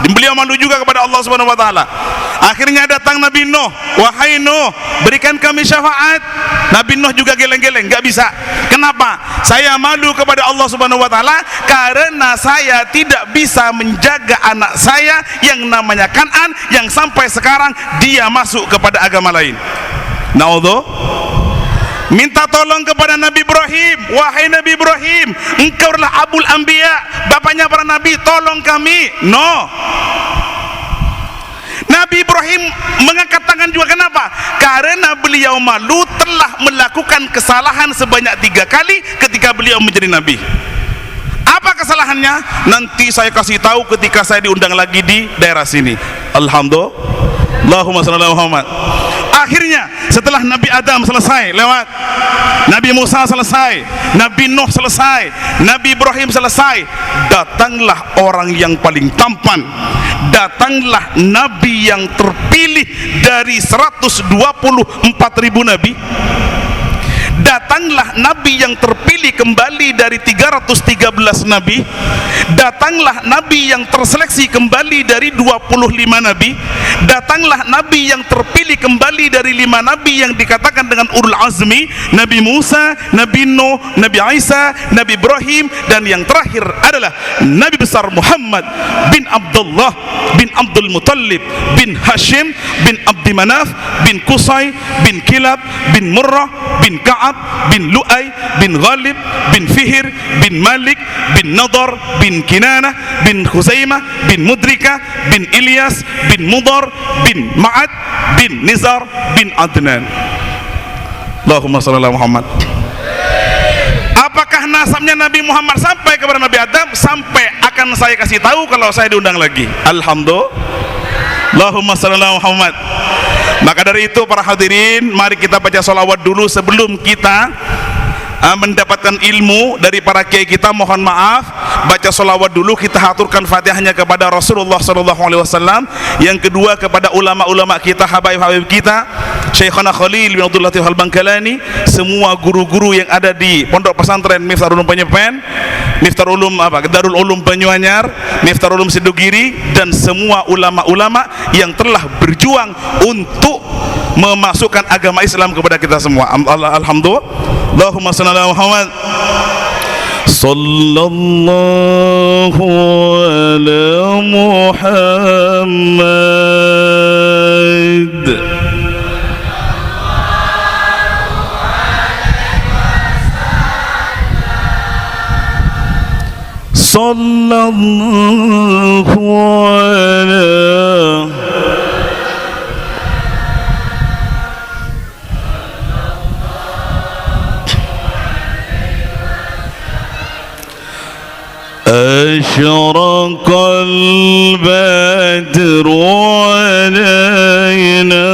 Jadi beliau malu juga kepada Allah Subhanahu wa taala. Akhirnya datang Nabi Nuh, "Wahai Nuh, berikan kami syafaat." Nabi Nuh juga geleng-geleng, enggak bisa. Kenapa? Saya malu kepada Allah Subhanahu wa taala karena saya tidak bisa menjaga anak saya yang namanya Kan'an yang sampai sekarang dia masuk kepada agama lain. Naudzubillah. Minta tolong kepada Nabi Ibrahim, wahai Nabi Ibrahim, engkau adalah Abul Anbiya, bapaknya para nabi, tolong kami. No. Nabi Ibrahim mengangkat tangan juga. Kenapa? Karena beliau malu telah melakukan kesalahan sebanyak 3 kali ketika beliau menjadi nabi. Apa kesalahannya? Nanti saya kasih tahu ketika saya diundang lagi di daerah sini. Alhamdulillah. Allahumma shalli ala Muhammad. Akhirnya setelah Nabi Adam selesai lewat, Nabi Musa selesai, Nabi Nuh selesai, Nabi Ibrahim selesai, datanglah orang yang paling tampan, datanglah Nabi yang terpilih dari 124.000 Nabi, datanglah Nabi yang terpilih kembali dari 313 Nabi, datanglah Nabi yang terseleksi kembali dari 25 Nabi, datanglah Nabi yang terpilih kembali dari 5 Nabi yang dikatakan dengan Ulul Azmi, Nabi Musa, Nabi Nuh, Nabi Isa, Nabi Ibrahim, dan yang terakhir adalah Nabi besar Muhammad bin Abdullah bin Abdul Muttalib bin Hashim bin Abdi Manaf bin Qusay bin Kilab bin Murrah bin Ka'ab bin Lu'ay bin Ghalib bin Fihir bin Malik bin Nadar bin Kinanah bin Khuzaimah bin Mudrika bin Ilyas bin Mudar bin Ma'ad bin Nizar bin Adnan. Allahumma shalli ala Muhammad. Apakah nasabnya Nabi Muhammad sampai kepada Nabi Adam? Sampai, akan saya kasih tahu kalau saya diundang lagi. Alhamdulillah. Allahumma shalli ala Muhammad. Maka dari itu para hadirin, mari kita baca sholawat dulu sebelum kita mendapatkan ilmu dari para kiai kita. Mohon maaf, baca sholawat dulu, kita haturkan fatihahnya kepada Rasulullah SAW. Yang kedua kepada ulama-ulama kita, habaib-habaib kita, Syekhana Khalil bin Abdul Latif Al-Bangkalani, semua guru-guru yang ada di Pondok Pesantren Miftahul Ulum Penyepen, Miftahul Ulum Darul Ulum Banyuanyar, Miftahul Ulum Sidogiri, dan semua ulama-ulama yang telah berjuang untuk memasukkan agama Islam kepada kita semua. Alhamdulillah. Allahumma shalli ala Muhammad. Sallallahu ala Muhammad. Sallallahu ala أشرق البدر علينا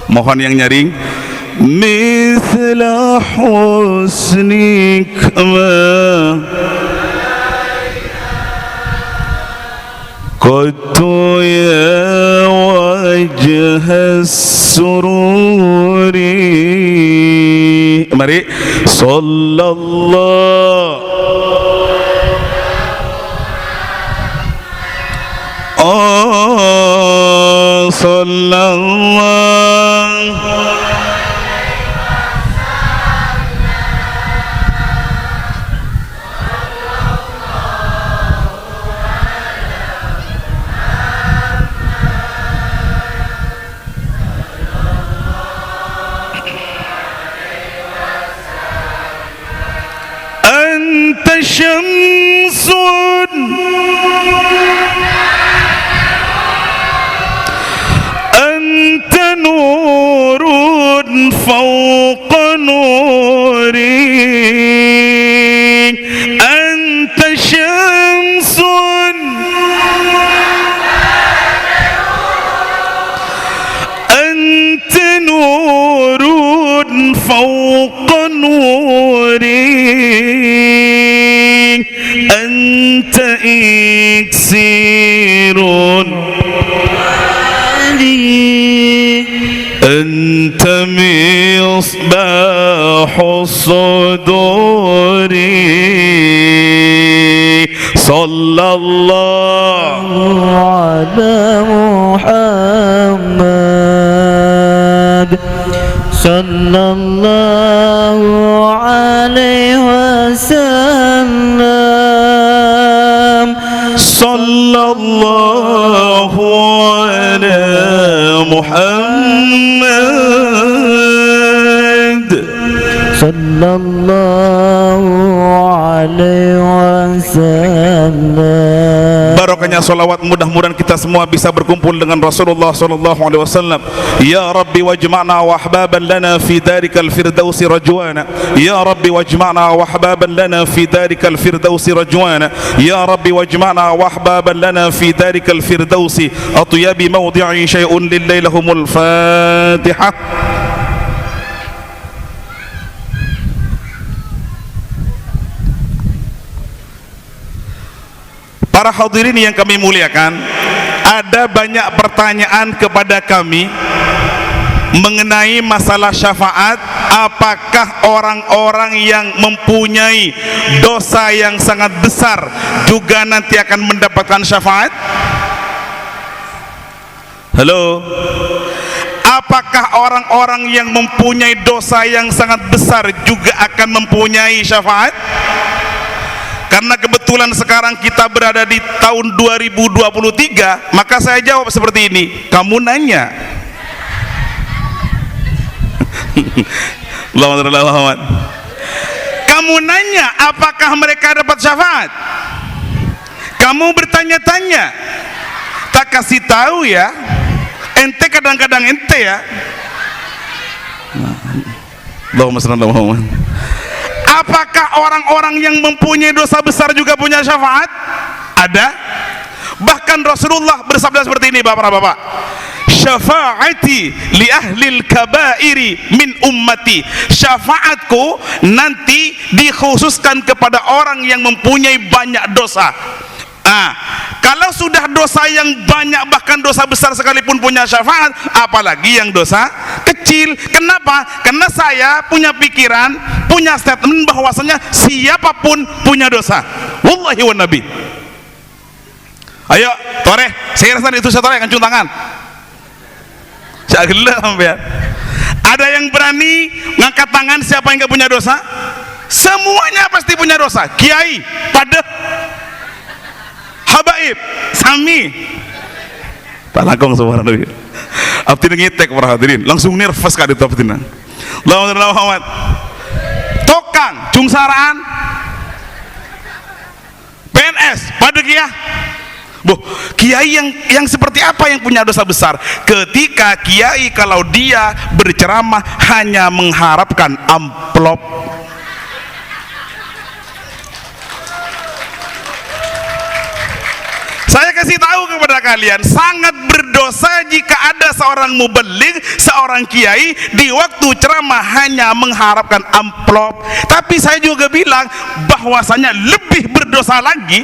mohon yang nyaring mithla husnik ma qadtu ya wajah sururi. Mari sallallahu anta syamsun anta nurun فوق نوري أنت شمس أنت نور فوق نوري أنت إكسير أنت مصباح الصدور صلى الله على محمد صلى الله عليه وسلم صلى الله على محمد صلى الله عليه وسلم. Barokahnya salawat, mudah-mudahan kita semua bisa berkumpul dengan Rasulullah sallallahu alaihi wasallam. Ya Rabbi wajma'na wa ahbaban lana fi darikal firdausi rajwana. Ya Rabbi wajma'na wa ahbaban lana fi darikal firdausi rajwana. Ya Rabbi wajma'na wa ahbaban lana fi darikal firdausi atyabi mawdi'i syai'un lillailahumul Fatihah. Para hadirin yang kami muliakan, ada banyak pertanyaan kepada kami mengenai masalah syafaat. Apakah orang-orang yang mempunyai dosa yang sangat besar juga nanti akan mendapatkan syafaat? Halo? Apakah orang-orang yang mempunyai dosa yang sangat besar juga akan mempunyai syafaat? Karena kebetulan sekarang kita berada di tahun 2023, maka saya jawab seperti ini. Kamu nanya. Kamu nanya apakah mereka dapat syafaat? Kamu bertanya-tanya. Tak kasih tahu ya. Ente kadang-kadang ente ya. Allahumma shalli ala Muhammad. Apakah orang-orang yang mempunyai dosa besar juga punya syafaat? Ada. Bahkan Rasulullah bersabda seperti ini, Bapak-bapak. Syafaati li ahlil kabairi min ummati. Syafaatku nanti dikhususkan kepada orang yang mempunyai banyak dosa. Kalau sudah dosa yang banyak, bahkan dosa besar sekalipun punya syafaat, apalagi yang dosa kecil. Kenapa? Karena saya punya pikiran, punya statement bahwasanya siapapun punya dosa. Wallahi wa nabi. Ayo, tore, saya rasa itu saya tore, kancung tangan. Saya gila sampean. Ada yang berani ngangkat tangan siapa yang nggak punya dosa? Semuanya pasti punya dosa. Kiai, pada habaib, sami talakong subhanallah. Abdi ngitek para hadirin, langsung nervous kali itu abdi nang. Allahumma Muhammad. Tokang, cungsaraan, PNS, pada kiai. Kiai yang seperti apa yang punya dosa besar? Ketika kiai kalau dia berceramah hanya mengharapkan amplop. Saya kasih tahu kepada kalian, sangat berdosa jika ada seorang mubaligh, seorang kiai di waktu ceramah hanya mengharapkan amplop. Tapi saya juga bilang bahwasanya lebih berdosa lagi,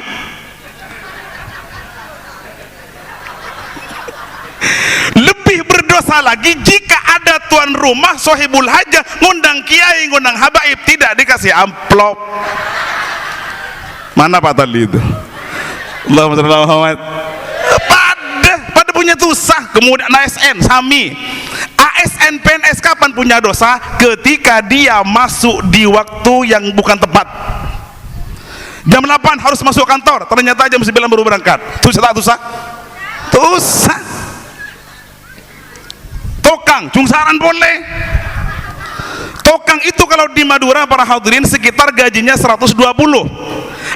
lebih berdosa lagi jika ada tuan rumah sohibul hajah ngundang kiai, ngundang habaib, tidak dikasih amplop. Mana Pak Tali itu? Allahumma shalli ala Muhammad. Pada punya dosa. Kemudian ASN, sami. ASN, PNS kapan punya dosa? Ketika dia masuk di waktu yang bukan tepat. Jam 8 harus masuk kantor, ternyata jam 9 baru berangkat. Dosa tak dosa? Dosa. Tokang, cungsaran boleh. Tokang itu kalau di Madura para hadirin sekitar gajinya 120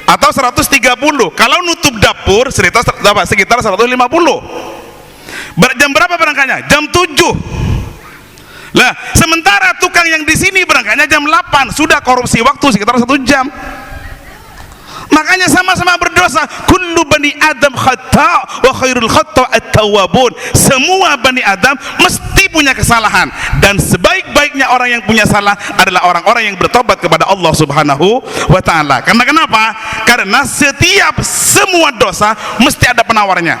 atau 130. Kalau nutup dapur sekitar 150. Jam berapa berangkatnya? Jam 7. Lah, sementara tukang yang di sini berangkatnya jam 8, sudah korupsi waktu sekitar 1 jam. Makanya sama-sama berdosa. Kullu bani Adam khata' wa khairul khata' at-tawwabun. Semua bani Adam mesti punya kesalahan, dan sebaik-baiknya orang yang punya salah adalah orang-orang yang bertobat kepada Allah Subhanahu wa taala. Karena kenapa? Karena semua dosa mesti ada penawarnya.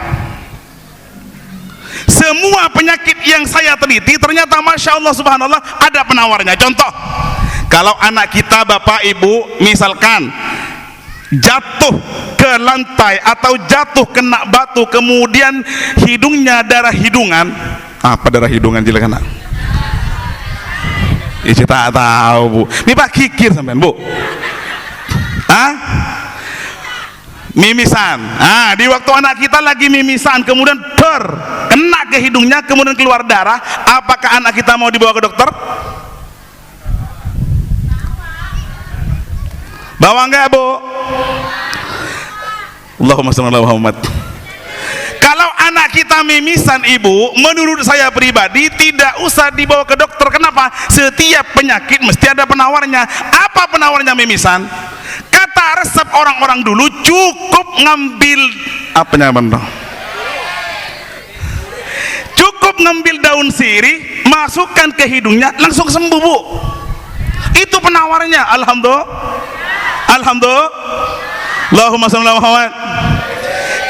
Semua penyakit yang saya teliti ternyata Masya Allah Subhanallah ada penawarnya. Contoh, kalau anak kita bapak ibu misalkan jatuh ke lantai atau jatuh kena batu, kemudian hidungnya darah hidungan. Apa darah hidungan jila kena? Isi tak tahu bu. Ini pak kikir sampean bu. Hah? Mimisan. Di waktu anak kita lagi mimisan, kemudian kena ke hidungnya, kemudian keluar darah. Apakah anak kita mau dibawa ke dokter? Bawa enggak bu? Allahumma shalli ala Muhammad. Kalau anak kita mimisan ibu, menurut saya pribadi tidak usah dibawa ke dokter. Kenapa? Setiap penyakit mesti ada penawarnya. Apa penawarnya mimisan? Kata resep orang-orang dulu, cukup ngambil apa namanya? Cukup ngambil daun sirih, masukkan ke hidungnya, langsung sembuh bu. Itu penawarnya. Alhamdulillah. Alhamdulillah. Allahumma shalli ala Muhammad.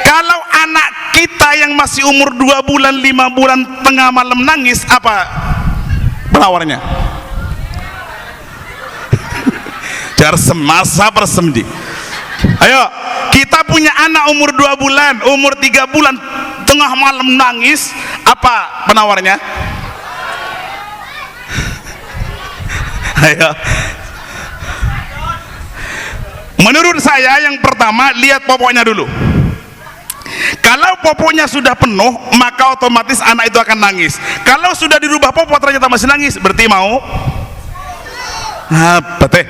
Kalau anak kita yang masih umur 2 bulan, 5 bulan tengah malam nangis, apa penawarnya? Jarsem, masa persemdi. Ayo, kita punya anak umur 2 bulan, umur 3 bulan tengah malam nangis, apa penawarnya? Ayo. Menurut saya yang pertama, lihat popoknya dulu. Kalau popoknya sudah penuh, maka otomatis anak itu akan nangis. Kalau sudah dirubah popok ternyata masih nangis, berarti mau apa teh?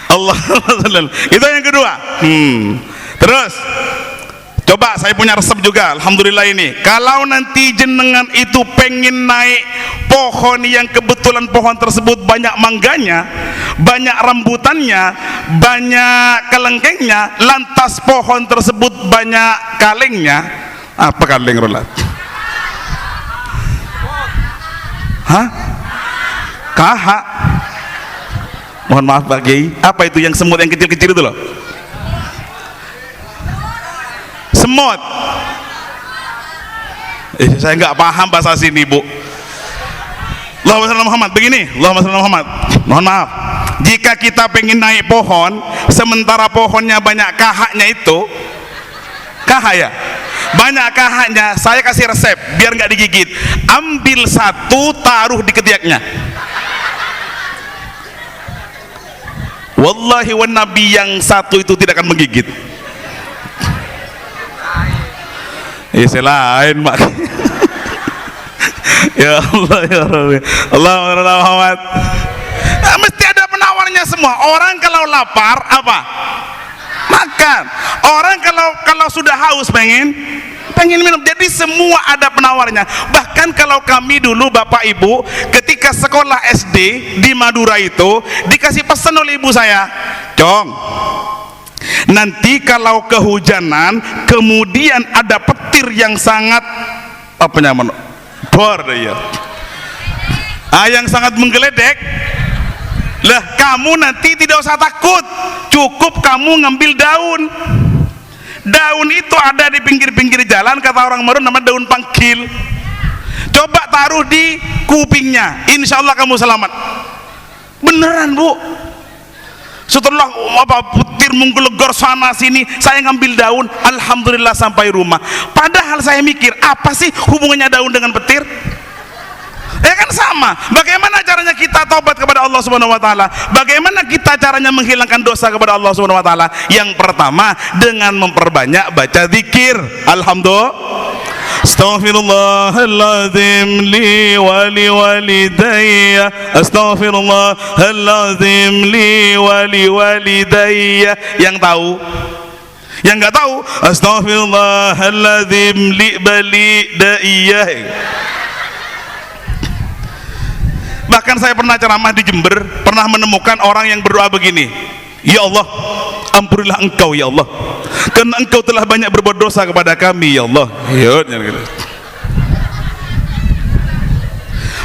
Allah. Itu yang kedua. Terus coba saya punya resep juga. Alhamdulillah ini. Kalau nanti jenengan itu pengen naik pohon yang kebetulan pohon tersebut banyak mangganya, banyak rambutannya, banyak kelengkengnya, lantas pohon tersebut banyak kalengnya. Apa kaleng rolat? Hah? Kahak. Mohon maaf Pak Kiai, apa itu yang semut yang kecil-kecil itu loh? Semut. Saya nggak paham bahasa sini bu. Allahumma shalli ala Muhammad. Begini, Allahumma shalli ala Muhammad. Mohon maaf, jika kita pengen naik pohon, sementara pohonnya banyak kahaknya itu, kahak ya, banyak kahaknya, saya kasih resep biar nggak digigit. Ambil satu, taruh di ketiaknya. Wallahi wa nabi, yang satu itu tidak akan menggigit. Lain mak. Ya Allah ya Rabbi. Allahumma Muhammad. Mesti ada penawarnya semua. Orang kalau lapar apa? Makan. Orang kalau sudah haus pengen minum. Jadi semua ada penawarnya. Bahkan kalau kami dulu Bapak Ibu ketika sekolah SD di Madura itu dikasih pesan oleh ibu saya, Cong, nanti kalau kehujanan kemudian ada petir yang sangat apa namanya, ya, yang sangat menggeledek, lah kamu nanti tidak usah takut, cukup kamu ngambil daun. Daun itu ada di pinggir-pinggir jalan, kata orang Madura namanya daun panggil. Coba taruh di kupingnya, insya Allah kamu selamat. Beneran bu. Setelah petir menggelegor sana sini, saya ngambil daun, alhamdulillah sampai rumah. Padahal saya mikir, apa sih hubungannya daun dengan petir? Ya kan sama. Bagaimana caranya kita taubat kepada Allah Subhanahu wa taala? Bagaimana kita caranya menghilangkan dosa kepada Allah Subhanahu wa taala? Yang pertama dengan memperbanyak baca zikir. Alhamdulillah. Astaghfirullahaladzim li wa li walidayya. Astaghfirullahaladzim li wa li walidayya. Yang tahu? Yang enggak tahu? Astaghfirullahaladzim li bali daiyah. Bahkan saya pernah ceramah di Jember, pernah menemukan orang yang berdoa begini, ya Allah, ampunilah engkau ya Allah, karena engkau telah banyak berbuat dosa kepada kami ya Allah.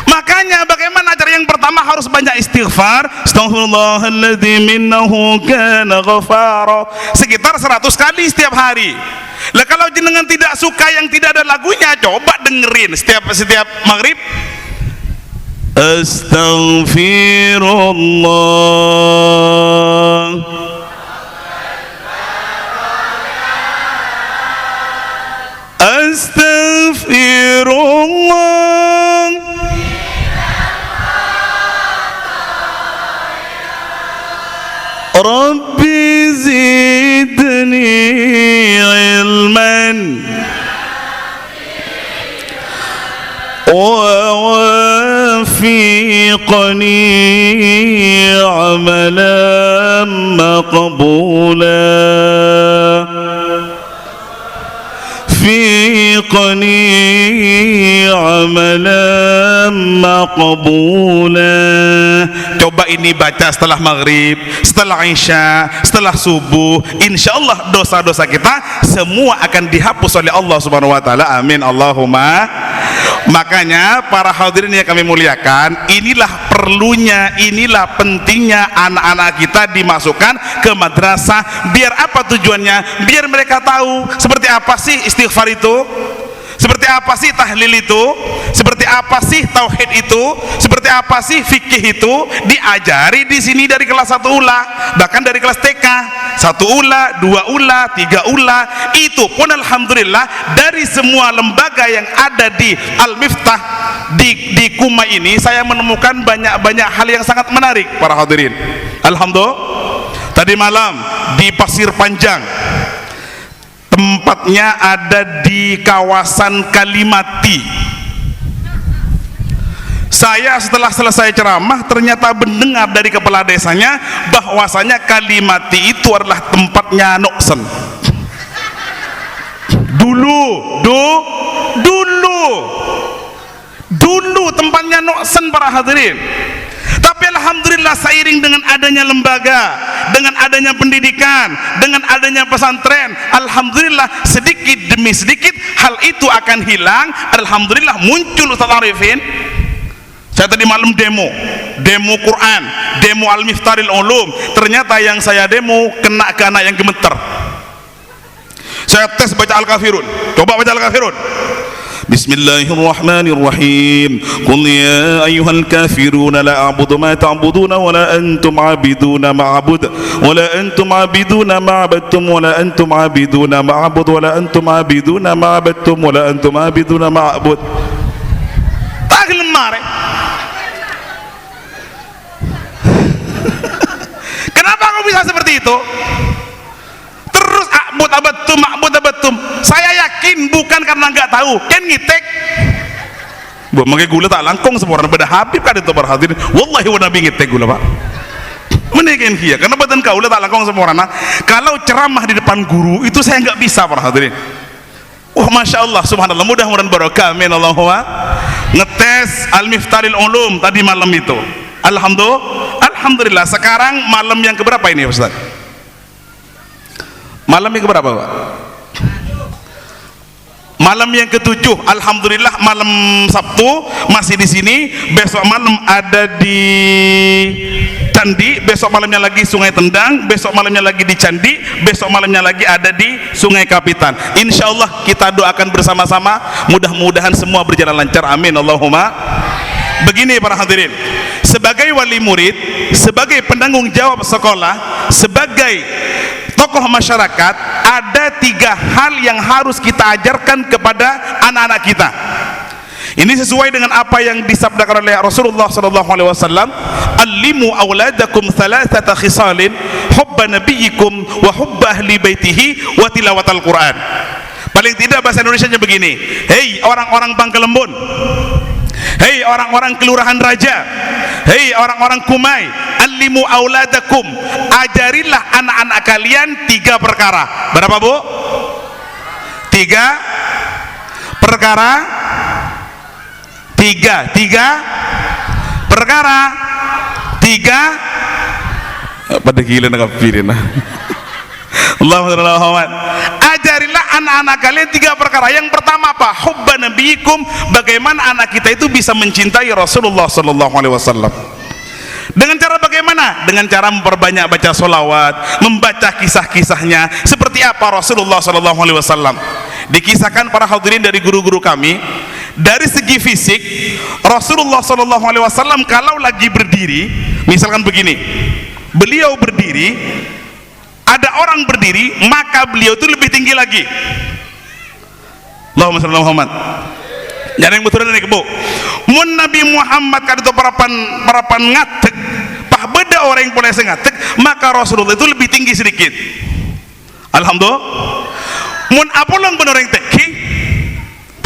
Makanya bagaimana cara yang pertama harus banyak istighfar. Astaghfirullahaladzim innahu kana ghafara, sekitar 100 kali setiap hari. Lah kalau jenengan tidak suka yang tidak ada lagunya, coba dengerin setiap maghrib. Astaghfirullah, astaghfirullah, Rabbi zidni ilman wa wafiqni amalan maqbula, fiqni amalan maqbula. Coba ini baca setelah maghrib, setelah isya, setelah subuh, insyaallah dosa-dosa kita semua akan dihapus oleh Allah Subhanahu wa taala. Amin Allahumma. Makanya para hadirin yang kami muliakan, inilah perlunya, inilah pentingnya anak-anak kita dimasukkan ke madrasah. Biar apa tujuannya? Biar mereka tahu seperti apa sih istighfar itu, seperti apa sih tahlil itu, seperti apa sih tauhid itu, seperti apa sih fikih itu. Diajari di sini dari kelas 1 ULA, bahkan dari kelas TK, 1 ULA, 2 ULA, 3 ULA. Itu pun alhamdulillah dari semua lembaga yang ada di Al-Miftah di Kuma ini, saya menemukan banyak hal yang sangat menarik para hadirin. Alhamdulillah. Tadi malam di Pasir Panjang, tempatnya ada di kawasan Kalimati. Saya setelah selesai ceramah ternyata mendengar dari kepala desanya bahwasanya Kalimati itu adalah tempatnya Noksen. Dulu tempatnya Noksen para hadirin. Tapi alhamdulillah seiring dengan adanya lembaga, dengan adanya pendidikan, dengan adanya pesantren, alhamdulillah sedikit demi sedikit hal itu akan hilang. Alhamdulillah muncul Ustaz Arifin. Saya tadi malam demo Quran, demo Al-Miftaril Ulum. Ternyata yang saya demo kena ke anak yang gemeter. Saya tes baca Al-Kafirun. Coba baca Al-Kafirun. Bismillahirrahmanirrahim. Qul ya ayyuhal kafirun la a'budu ma ta'buduna wa la antum 'abiduna ma a'bud wa la antum 'abiduna ma 'abadtum wa la antum 'abiduna ma a'bud wa la antum 'abiduna ma 'abadtum wa la antum 'abiduna ma a'bud. Tak lemar. Kenapa kau bisa seperti itu? Terus ma'bud abattum. Saya yakin bukan karena nggak tahu, kan ngitek. Bu mangke gula tak langkong semua beda Habib kan itu berhadirin. Wallahi wa nabi ngitek gula Pak. Menekan kia karena badan kau tak langkong semua orang. Kalau ceramah di depan guru itu saya nggak bisa para hadirin. Wah masya Allah subhanallah, mudah-mudahan barokah. Amin Allahumma. Ngetes Al-Miftaril Ulum tadi malam itu. Alhamdulillah. Sekarang malam yang keberapa ini Ustaz? Malam yang keberapa Pak? Malam yang ke-7. Alhamdulillah malam Sabtu masih di sini. Besok malam ada di Candi, besok malamnya lagi Sungai Tendang, besok malamnya lagi di Candi, besok malamnya lagi ada di Sungai Kapitan. Insya Allah kita doakan bersama-sama, mudah-mudahan semua berjalan lancar. Amin Allahumma. Begini para hadirin, sebagai wali murid, sebagai penanggung jawab sekolah, sebagai tokoh masyarakat, ada 3 hal yang harus kita ajarkan kepada anak-anak kita. Ini sesuai dengan apa yang disabdakan oleh Rasulullah SAW. Allimu awladakum thalathata khisalin, hubba nabiyikum wa hubba ahli baitihi wa tilawatal Quran. Paling tidak bahasa Indonesianya begini. Hei orang-orang Bangkelembon, hei orang-orang Kelurahan Raja, hei orang-orang Kumai, allimu auladakum, ajarilah anak-anak kalian 3 perkara. Berapa Bu? 3 perkara. 3 Perkara 3 pada gila nak kafirin. Allahumma Muhammad. Ajarilah anak-anak kalian 3 perkara. Yang pertama apa? Hubba nabiyikum, bagaimana anak kita itu bisa mencintai Rasulullah sallallahu alaihi wasallam. Dengan cara bagaimana? Dengan cara memperbanyak baca solawat, membaca kisah-kisahnya. Seperti apa Rasulullah sallallahu alaihi wasallam? Dikisahkan para hadirin dari guru-guru kami, dari segi fisik Rasulullah sallallahu alaihi wasallam kalau lagi berdiri, misalkan begini, beliau berdiri, ada orang berdiri, maka beliau itu lebih tinggi lagi. Allahumma shalli ala Muhammad. Jadi yang betul nih Bu, mun Nabi Muhammad kada itu parapan ngatek, pah beda orang yang boleh sengatek, maka Rasulullah itu lebih tinggi sedikit. Alhamdulillah. Mun apolang benar yang teki,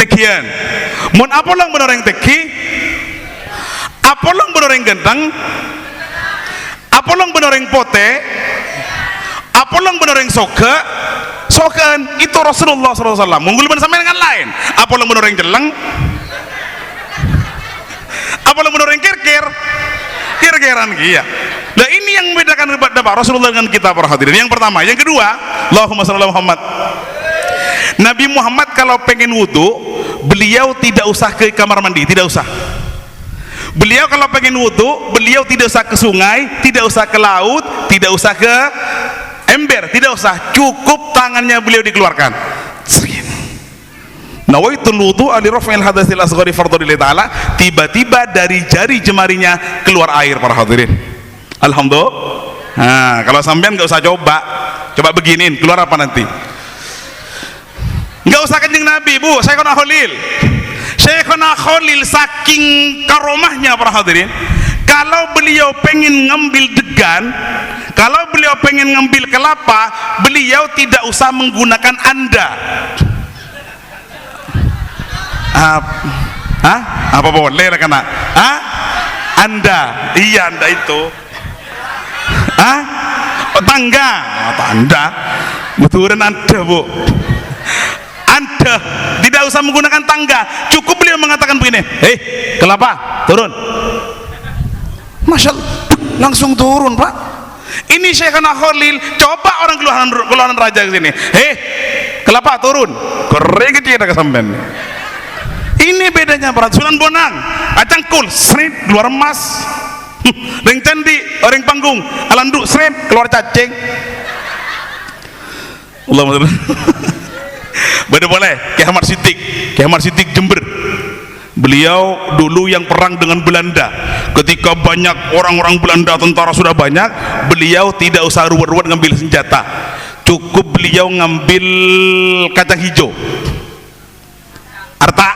tekian. Mun apolang benar yang teki, apolang benar yang ganteng, apolang benar yang pote, apolang benar yang soka. Sokan itu Rasulullah SAW. Munggul benar sama dengan lain. Apolang benar yang jeleng, apolang benar yang kir-kiran iya. Nah ini yang membedakan Rasulullah dengan kita para hadirin. Yang pertama, yang kedua, Allahumma shalli ala Muhammad. Nabi Muhammad kalau pengen wudu, beliau tidak usah ke kamar mandi, tidak usah. Beliau kalau pengen wudu, beliau tidak usah ke sungai, tidak usah ke laut, tidak usah ke ember, tidak usah, cukup tangannya beliau dikeluarkan. Nawaitul wudu li raf'il hadatsil asghari fardhu ta'ala, tiba-tiba dari jari jemarinya keluar air para hadirin. Alhamdulillah. Nah, kalau sampean nggak usah coba beginiin, keluar apa nanti? Nggak usah kencing Nabi, Bu. Syekhuna Khalil saking karomahnya para hadirin, kalau beliau pengen ngambil degan, kalau beliau pengen ngambil kelapa, beliau tidak usah menggunakan anda. Apa boleh kena? Anda, iya anda itu. Tangga, anda, betulan anda Bu. Anda tidak usah menggunakan tangga, cukup beliau mengatakan begini, kelapa turun. Masya Allah, langsung turun Pak. Ini Syekhana Khalil, coba orang keluaran raja ke sini, kelapa turun, kering kecil ke sampean. Ini bedanya para Sunan Bonang, acangkul, seret keluar emas. Ring candi, orang panggung, alandu, seret keluar cacing. Allahumma beda boleh. Kiai Ahmad Siddiq Jember, beliau dulu yang perang dengan Belanda. Ketika banyak orang-orang Belanda, tentara sudah banyak, beliau tidak usah ruwet-ruwet ngambil senjata, cukup beliau ngambil kacang hijau, arta,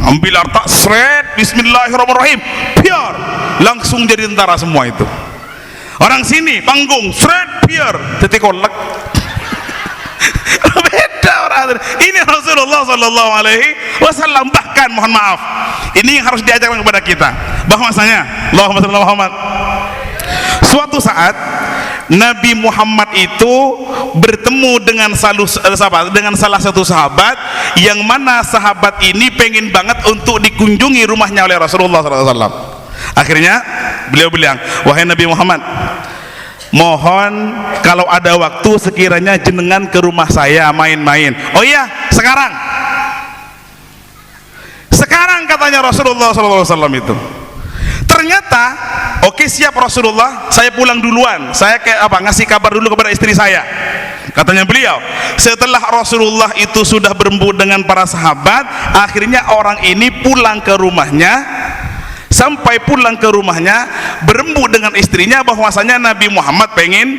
ambil arta, seret, bismillahirrahmanirrahim, biar langsung jadi tentara semua itu. Orang sini panggung, seret, biar titik kolak. Beda orang. Ini Rasulullah sallallahu alaihi wasallam. Bahkan mohon maaf, ini yang harus diajarkan kepada kita, bahwasanya Allahumma shalli ala Muhammad, suatu saat Nabi Muhammad itu bertemu dengan salah satu sahabat, yang mana sahabat ini pengen banget untuk dikunjungi rumahnya oleh Rasulullah SAW. Akhirnya beliau bilang, wahai Nabi Muhammad, mohon kalau ada waktu sekiranya jenengan ke rumah saya main-main. Oh iya, sekarang katanya Rasulullah SAW itu. Ternyata oke, siap Rasulullah, saya pulang duluan, saya ngasih kabar dulu kepada istri saya. Katanya beliau, setelah Rasulullah itu sudah berembuk dengan para sahabat, akhirnya orang ini pulang ke rumahnya. Sampai pulang ke rumahnya, berembuk dengan istrinya bahwasanya Nabi Muhammad pengen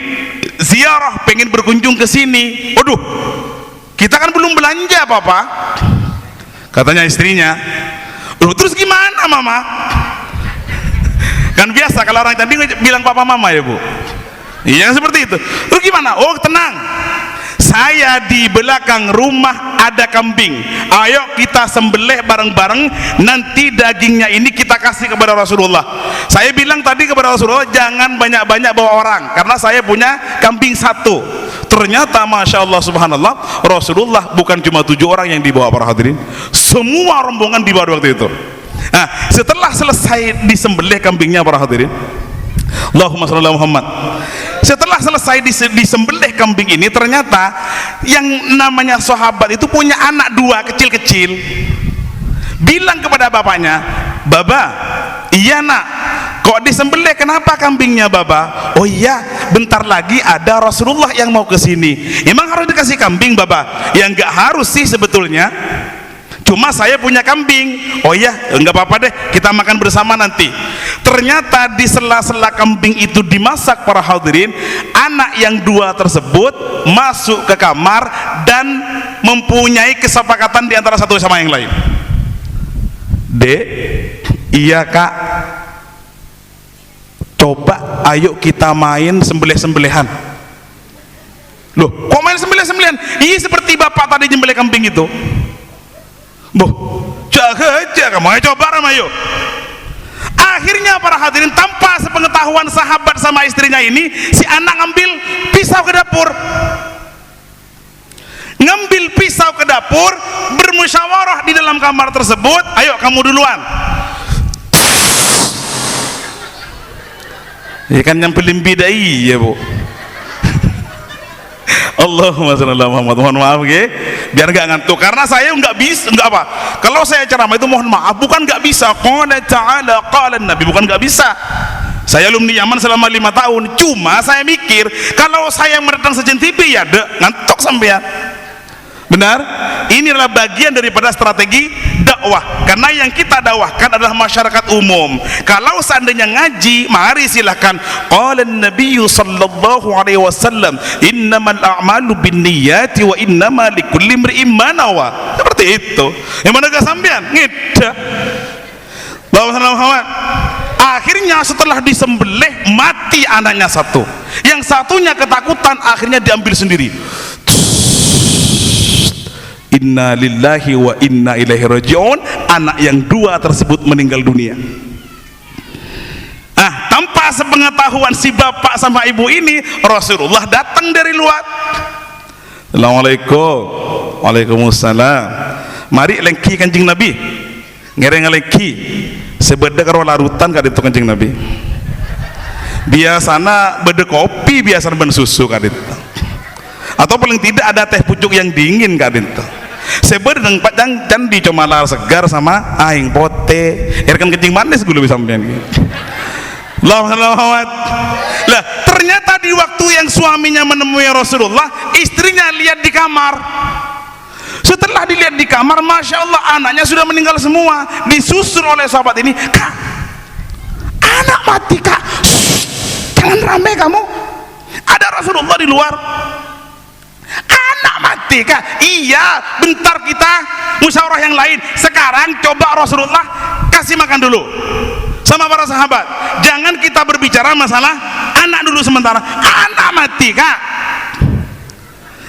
ziarah, pengen berkunjung ke sini. Waduh, kita kan belum belanja apa-apa. Katanya istrinya, terus gimana mama? Kan biasa kalau orang tadi bilang papa mama ya Bu. Iya seperti itu. Terus gimana? Oh tenang, saya di belakang rumah ada kambing, ayo kita sembelih bareng-bareng, nanti dagingnya ini kita kasih kepada Rasulullah. Saya bilang tadi kepada Rasulullah, jangan banyak-banyak bawa orang, karena saya punya kambing satu. Ternyata Masya Allah Subhanallah, Rasulullah bukan cuma 7 orang yang dibawa para hadirin, semua rombongan dibawa waktu itu. Nah, setelah selesai disembelih kambingnya para hadirin, Allahumma shalli ala Muhammad. Setelah selesai disembelih kambing ini, ternyata yang namanya sahabat itu punya anak dua kecil-kecil. Bilang kepada bapaknya, "Baba, iya nak, kok disembelih, kenapa kambingnya Baba?" "Oh iya, bentar lagi ada Rasulullah yang mau ke sini." "Emang harus dikasih kambing Baba?" "Ya enggak harus sih sebetulnya, cuma saya punya kambing." "Oh iya, enggak apa-apa deh, kita makan bersama nanti." Ternyata di sela-sela kambing itu dimasak para hadirin, anak yang dua tersebut masuk ke kamar dan mempunyai kesepakatan di antara satu sama yang lain. "Dek, iya kak, coba ayo kita main sembelih-sembelihan." "Loh, kok main sembelih-sembelihan?" "Iya, seperti bapak tadi nyembelih kambing itu." "Boh, jaga aja kamu, ayo coba Ram, ayo." Akhirnya para hadirin, tanpa sepengetahuan sahabat sama istrinya ini, si anak ngambil pisau ke dapur, bermusyawarah di dalam kamar tersebut. "Ayo kamu duluan." Ya kan yang paling bidai ya bu. Allahumma shalli ala Muhammad. Mohon maaf ya, biar nggak ngantuk, karena saya nggak bisa, nggak apa, kalau saya ceramah itu mohon maaf, bukan nggak bisa, qala ta'ala qala Nabi, bukan nggak bisa. Saya alumni Yaman selama 5 tahun, cuma saya mikir kalau saya meredang sejen TV ya ngantuk sampean. Benar, ini adalah bagian daripada strategi dakwah, karena yang kita dakwahkan adalah masyarakat umum. Kalau seandainya ngaji, mari silahkan. Qala an-nabiy sallallahu alaihi wasallam, innamal a'malu binniyati wa innama likulli imri'in ma nawa. Seperti itu. Yang mana gak sampean? Ngeda. Muhammad. Akhirnya setelah disembelih, mati anaknya satu. Yang satunya ketakutan, akhirnya diambil sendiri. Inna lillahi wa inna ilaihi raji'un. Anak yang dua tersebut meninggal dunia. Tanpa sepengetahuan si bapak sama ibu ini, Rasulullah datang dari luar. Assalamualaikum. Waalaikumsalam. Mari lengki Kanjeng Nabi, ngereng lengki sebeda karo larutan kali itu Kanjeng Nabi. Biasana beda kopi, biasana ben susu kali itu, atau paling tidak ada teh pucuk yang dingin kali itu. Sebedeng padang dan dicomalar segar sama aing pote, kan kencing manis gue lebih sampean gitu. Lah, ternyata di waktu yang suaminya menemui Rasulullah, istrinya lihat di kamar. Setelah dilihat di kamar, masya Allah, anaknya sudah meninggal semua. Disusul oleh sahabat ini, "Kak, anak mati kak, jangan rame kamu, ada Rasulullah di luar." "Anak mati kak?" "Iya, bentar kita musyawarah yang lain. Sekarang coba Rasulullah kasih makan dulu sama para sahabat. Jangan kita berbicara masalah anak dulu sementara." "Anak mati kak?"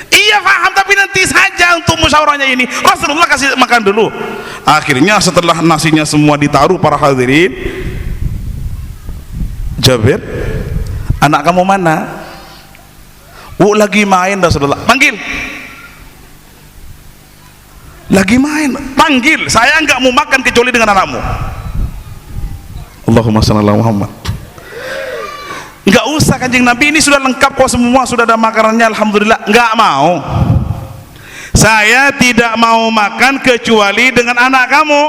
"Iya paham, tapi nanti saja untuk musyawarahnya ini. Rasulullah kasih makan dulu." Akhirnya setelah nasinya semua ditaruh para hadirin, "Jabir, anak kamu mana?" "Lagi main Rasulullah." "Panggil." "Lagi main?" "Panggil, saya enggak mau makan kecuali dengan anakmu." Allahumma shalli ala Muhammad. Enggak usah Kanjeng Nabi, ini sudah lengkap kok semua, sudah ada makanannya alhamdulillah. Enggak mau. "Saya tidak mau makan kecuali dengan anak kamu."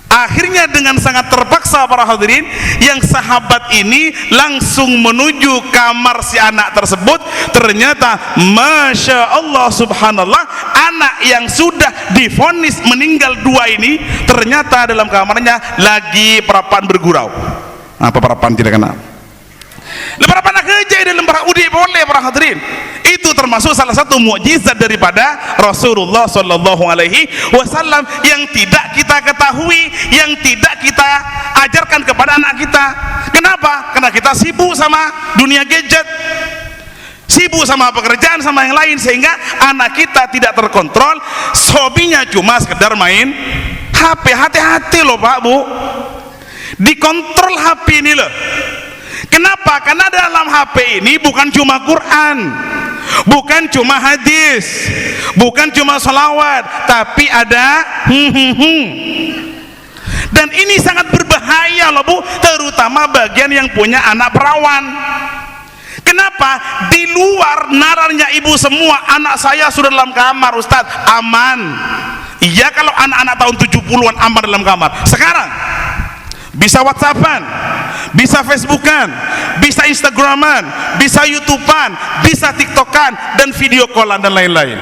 Akhirnya dengan sangat terpaksa para hadirin, yang sahabat ini langsung menuju kamar si anak tersebut. Ternyata masya Allah subhanallah, anak yang sudah divonis meninggal dua ini ternyata dalam kamarnya lagi perapan bergurau. Apa perapan tidak kenal? Leparapan kerja dalam udi boleh para hadirin. Itu termasuk salah satu mukjizat daripada Rasulullah sallallahu alaihi wasallam yang tidak kita ketahui, yang tidak kita ajarkan kepada anak kita. Kenapa? Karena kita sibuk sama dunia gadget, sibuk sama pekerjaan sama yang lain, sehingga anak kita tidak terkontrol. Hobinya cuma sekedar main HP. Hati-hati loh Pak Bu, dikontrol HP ini loh. Kenapa? Karena dalam HP ini bukan cuma Quran, bukan cuma hadis, bukan cuma salawat, tapi ada Dan ini sangat berbahaya loh Bu, terutama bagian yang punya anak perawan. Kenapa? Di luar nalarnya ibu semua, anak saya sudah dalam kamar Ustadz, aman. Iya kalau anak-anak tahun 70-an aman dalam kamar. Sekarang bisa WhatsAppan, bisa Facebookan, bisa Instagraman, bisa YouTubean, bisa TikTokan, dan video callan dan lain-lain.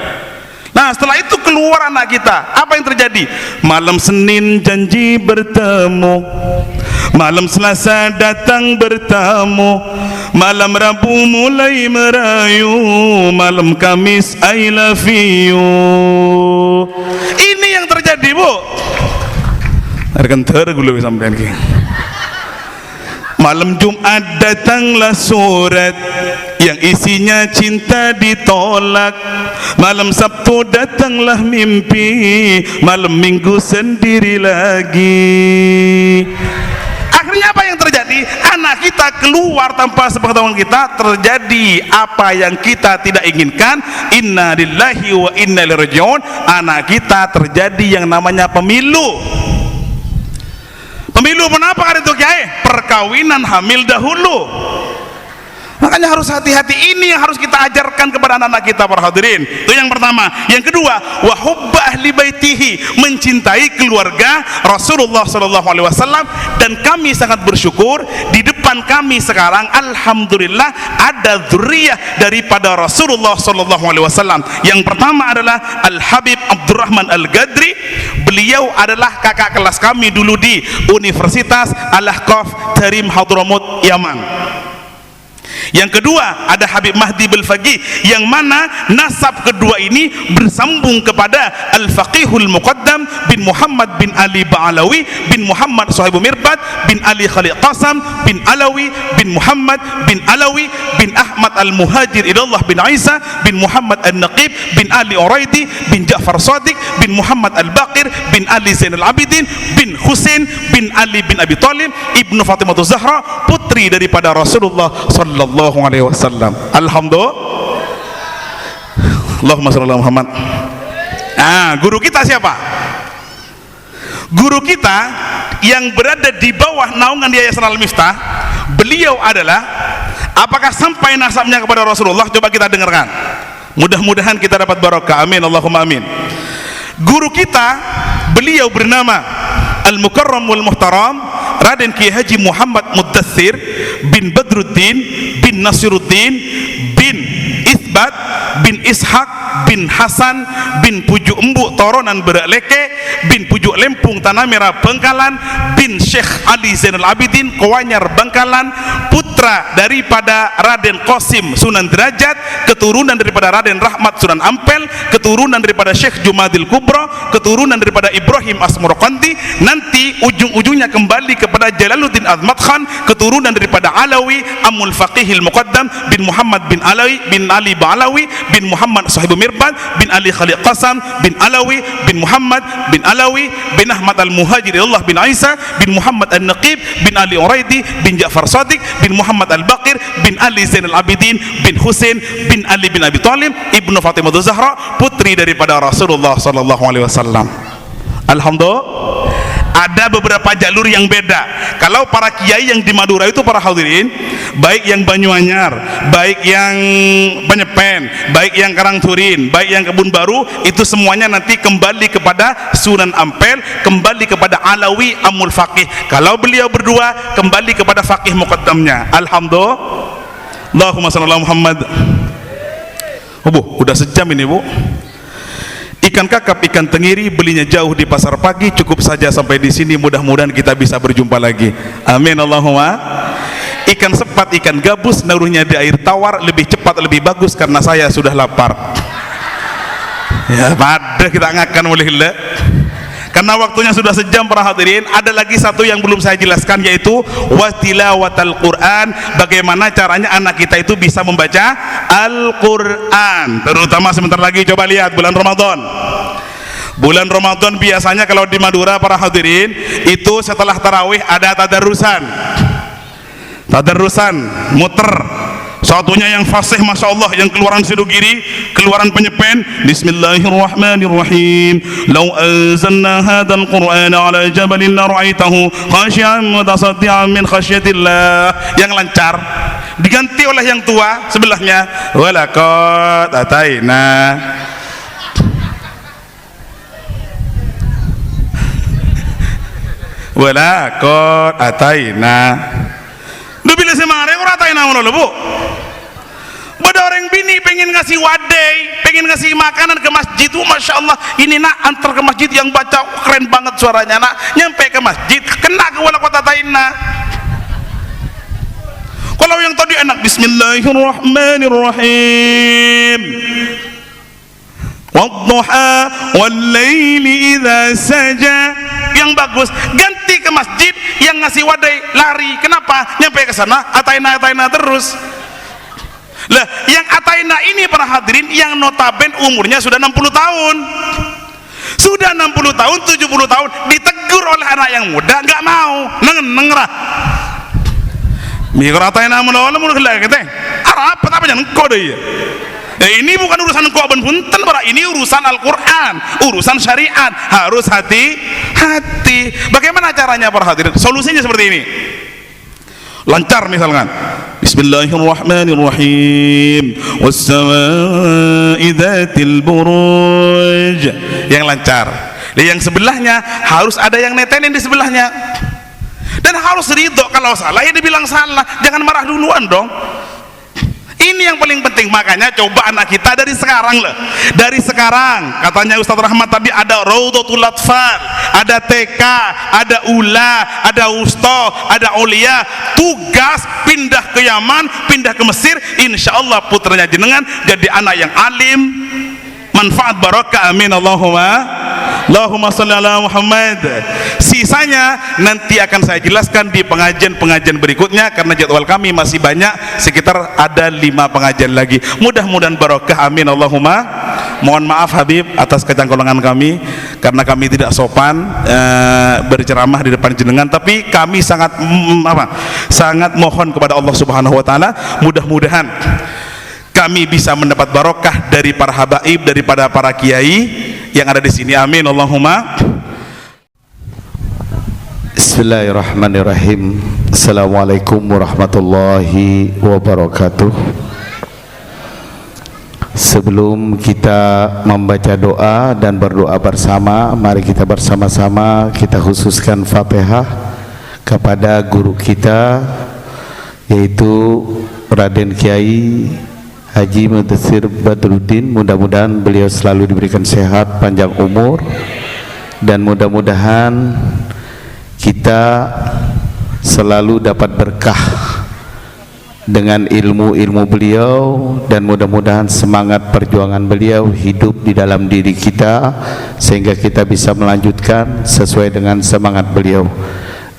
Nah setelah itu keluar anak kita, apa yang terjadi? Malam Senin janji bertemu, malam Selasa datang bertamu, malam Rabu mulai merayu, malam Kamis I love you. Ini yang terjadi Bu. Akan tergulung sampai ini. Malam Jumat datanglah surat yang isinya cinta ditolak. Malam Sabtu datanglah mimpi, malam Minggu sendiri lagi. Akhirnya apa yang terjadi? Anak kita keluar tanpa sepengetahuan kita, terjadi apa yang kita tidak inginkan. Inna lillahi wa inna ilaihi raji'un. Anak kita terjadi yang namanya pemilu. Pemilu kenapa hari itu Kiai? Perkawinan hamil dahulu. Makanya harus hati-hati, ini yang harus kita ajarkan kepada anak-anak kita para hadirin. Itu yang pertama. Yang kedua, wa hubba ahli baitihi, mencintai keluarga Rasulullah SAW. Dan kami sangat bersyukur di depan kami sekarang alhamdulillah ada dzurriyyah daripada Rasulullah SAW. Yang pertama adalah Al Habib Abdurrahman Al Gadri. Beliau adalah kakak kelas kami dulu di Universitas Al-Ahqaf Tarim Hadramut Yaman. Yang kedua ada Habib Mahdi Al-Faqih, yang mana nasab kedua ini bersambung kepada Al-Faqihul Muqaddam bin Muhammad bin Ali Ba'alawi bin Muhammad Sahibu Mirbad bin Ali Khalid Qasam bin Alawi bin Muhammad bin Alawi bin Ahmad Al-Muhajir Ilallah bin Isa bin Muhammad Al-Naqib bin Ali Uraidi bin Ja'far Sadiq bin Muhammad Al-Baqir bin Ali Zainal Abidin bin Husain bin Ali bin Abi Talib ibnu Fatimah Zahra, putri daripada Rasulullah sallallahu alaihi wasallam. Alhamdulillah. Allahumma shalli ala Muhammad. Guru kita siapa? Guru kita yang berada di bawah naungan Yayasan Al-Miftah, beliau adalah, apakah sampai nasabnya kepada Rasulullah? Coba kita dengarkan. Mudah-mudahan kita dapat barokah. Amin Allahumma amin. Guru kita, beliau bernama Al-Mukarram wal Muhtaram Raden Kiai Haji Muhammad Muddathir bin Badruddin bin Nasiruddin bin Isbat bin Ishaq bin Hasan bin Pujuk Embu Toronan Berak Leke bin Pujuk Lempung Tanah Merah Bengkalan bin Syekh Ali Zainal Abidin Kowanyar Bengkalan, putra daripada Raden Qasim Sunan Derajat, keturunan daripada Raden Rahmat Sunan Ampel, keturunan daripada Syekh Jumadil Kubra, keturunan daripada Ibrahim Asmurqandi, nanti ujung-ujungnya kembali kepada Jalaluddin Azmat Khan, keturunan daripada Alawi Amul Faqihil Muqaddam bin Muhammad bin Alawi bin Ali Ba'alawi bin Muhammad Sahibu Mirbad bin Ali Khalid Qasam bin Alawi bin Muhammad bin Alawi bin Ahmad Al-Muhajir Allah bin Isa bin Muhammad Al-Naqib bin Ali Uraidi bin Ja'far Sadiq bin Muhammad Al-Baqir bin Ali Zainal Abidin bin Husain bin Ali bin Abi Talib ibnu Fatimah Zahra, putri daripada Rasulullah sallallahu alaihi wasallam. Alhamdulillah. Ada beberapa jalur yang beda. Kalau para kiai yang di Madura itu para hadirin, baik yang Banyuanyar, baik yang Penyepen, baik yang Karangturin, baik yang Kebun Baru, itu semuanya nanti kembali kepada Sunan Ampel, kembali kepada Alawi Amul Faqih. Kalau beliau berdua kembali kepada Faqih Muqaddamnya. Alhamdulillah. Allahumma shalli ala Muhammad. Bu, udah sejam ini Bu. Ikan kakap, ikan tenggiri belinya jauh di pasar pagi. Cukup saja sampai di sini. Mudah-mudahan kita bisa berjumpa lagi. Amin Allahumma. Ikan sepat, ikan gabus naruhnya di air tawar, lebih cepat lebih bagus karena saya sudah lapar. Ya, pada kita ngakan oleh Allah. Karena waktunya sudah sejam para hadirin. Ada lagi satu yang belum saya jelaskan, yaitu watilawatal Quran. Bagaimana caranya anak kita itu bisa membaca Al-Quran, terutama sebentar lagi coba lihat bulan Ramadan. Bulan Ramadan biasanya kalau di Madura para hadirin itu setelah tarawih ada tadarusan muter Satunya yang fasih, Masya Allah, yang keluaran Sidogiri, keluaran Penyepen. Bismillahirrahmanirrahim. Lau anzalna hadzal qur'ana ala jabalin la ra'aitahu khashi'an mutasaddian min khasyatillah. Yang lancar diganti oleh yang tua sebelahnya. Walaqad ataina. Walaqad ataina. Lu bila semare ora ataina ngono lho, Bu. Bada orang bini pengen ngasih wadai, pengen ngasih makanan ke masjid tuh, Masya Allah, ini nak antar ke masjid, yang baca keren banget suaranya, nak nyampe ke masjid kena ke wala kota taina. Kalau yang tadi enak, Bismillahirrahmanirrahim, wadduha wallaili idza saja, yang bagus ganti ke masjid, yang ngasih wadai lari. Kenapa? Nyampe ke sana ataina terus. Lah, yang ataina ini para hadirin yang notaben umurnya sudah 60 tahun. Sudah 60 tahun, 70 tahun ditegur oleh anak yang muda, enggak mau. Nengerah. Mikir ataina mula lagi teh. Arab apa jangan engko deui. Ini bukan urusan engko ben punten, para ini urusan Al-Qur'an, urusan syariat, harus hati-hati. Bagaimana caranya para hadirin? Solusinya seperti ini. Lancar misalkan, Bismillahirrahmanirrahim, was-samaa'i dzatil buruj, yang lancar. Yang sebelahnya harus ada yang netenin di sebelahnya, dan harus ridho kalau salah ya dibilang salah, jangan marah duluan dong. Ini yang paling penting. Makanya coba anak kita dari sekarang loh, dari sekarang. Katanya Ustaz Rahmat tadi ada Raudhatul Atfal, ada TK, ada Ula, ada Usto, ada Aulia. Tugas pindah ke Yaman, pindah ke Mesir, insya Allah putranya jenengan jadi anak yang alim, manfaat barokah, amin Allahumma sholli ala Muhammad. Sisanya nanti akan saya jelaskan di pengajian-pengajian berikutnya, karena jadwal kami masih banyak, sekitar ada 5 pengajian lagi. Mudah-mudahan barokah, amin Allahumma. Mohon maaf Habib atas kecangkolangan kami, karena kami tidak sopan berceramah di depan jenengan, tapi kami sangat mohon kepada Allah Subhanahu wa taala, mudah-mudahan kami bisa mendapat barokah dari para habaib, daripada para kiai yang ada di sini, amin Allahumma. Bismillahirrahmanirrahim. Assalamualaikum warahmatullahi wabarakatuh. Sebelum kita membaca doa dan berdoa bersama, mari kita bersama-sama kita khususkan Fatihah kepada guru kita, yaitu Raden Kiai Haji Mudatsir Badruddin. Mudah-mudahan beliau selalu diberikan sehat, panjang umur, dan mudah-mudahan kita selalu dapat berkah dengan ilmu-ilmu beliau, dan mudah-mudahan semangat perjuangan beliau hidup di dalam diri kita sehingga kita bisa melanjutkan sesuai dengan semangat beliau.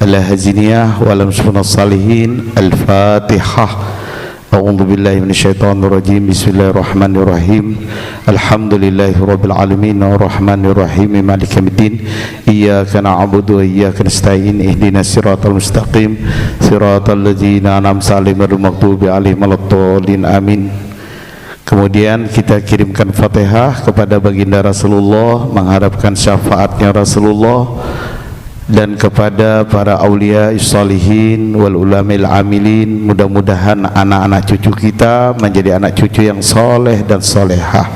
Al-Haziniyah walam sunnah salihin. Al-Fatihah. A'udzu billahi minasyaitonir rajim. Bismillahirrahmanirrahim. Alhamdulillahirabbil alamin arrahmanir rahim maliki yaumiddin. Iyyaka na'budu wa iyyaka nasta'in. Ihdinas siratal mustaqim. Siratal ladzina an'amta 'alaihim ghairil maghdubi 'alaihim waladdallin. Amin. Kemudian kita kirimkan Fatihah kepada baginda Rasulullah, mengharapkan syafaatnya Rasulullah, dan kepada para aulia sholihin wal ulamil amilin. Mudah-mudahan anak-anak cucu kita menjadi anak cucu yang soleh dan solehah,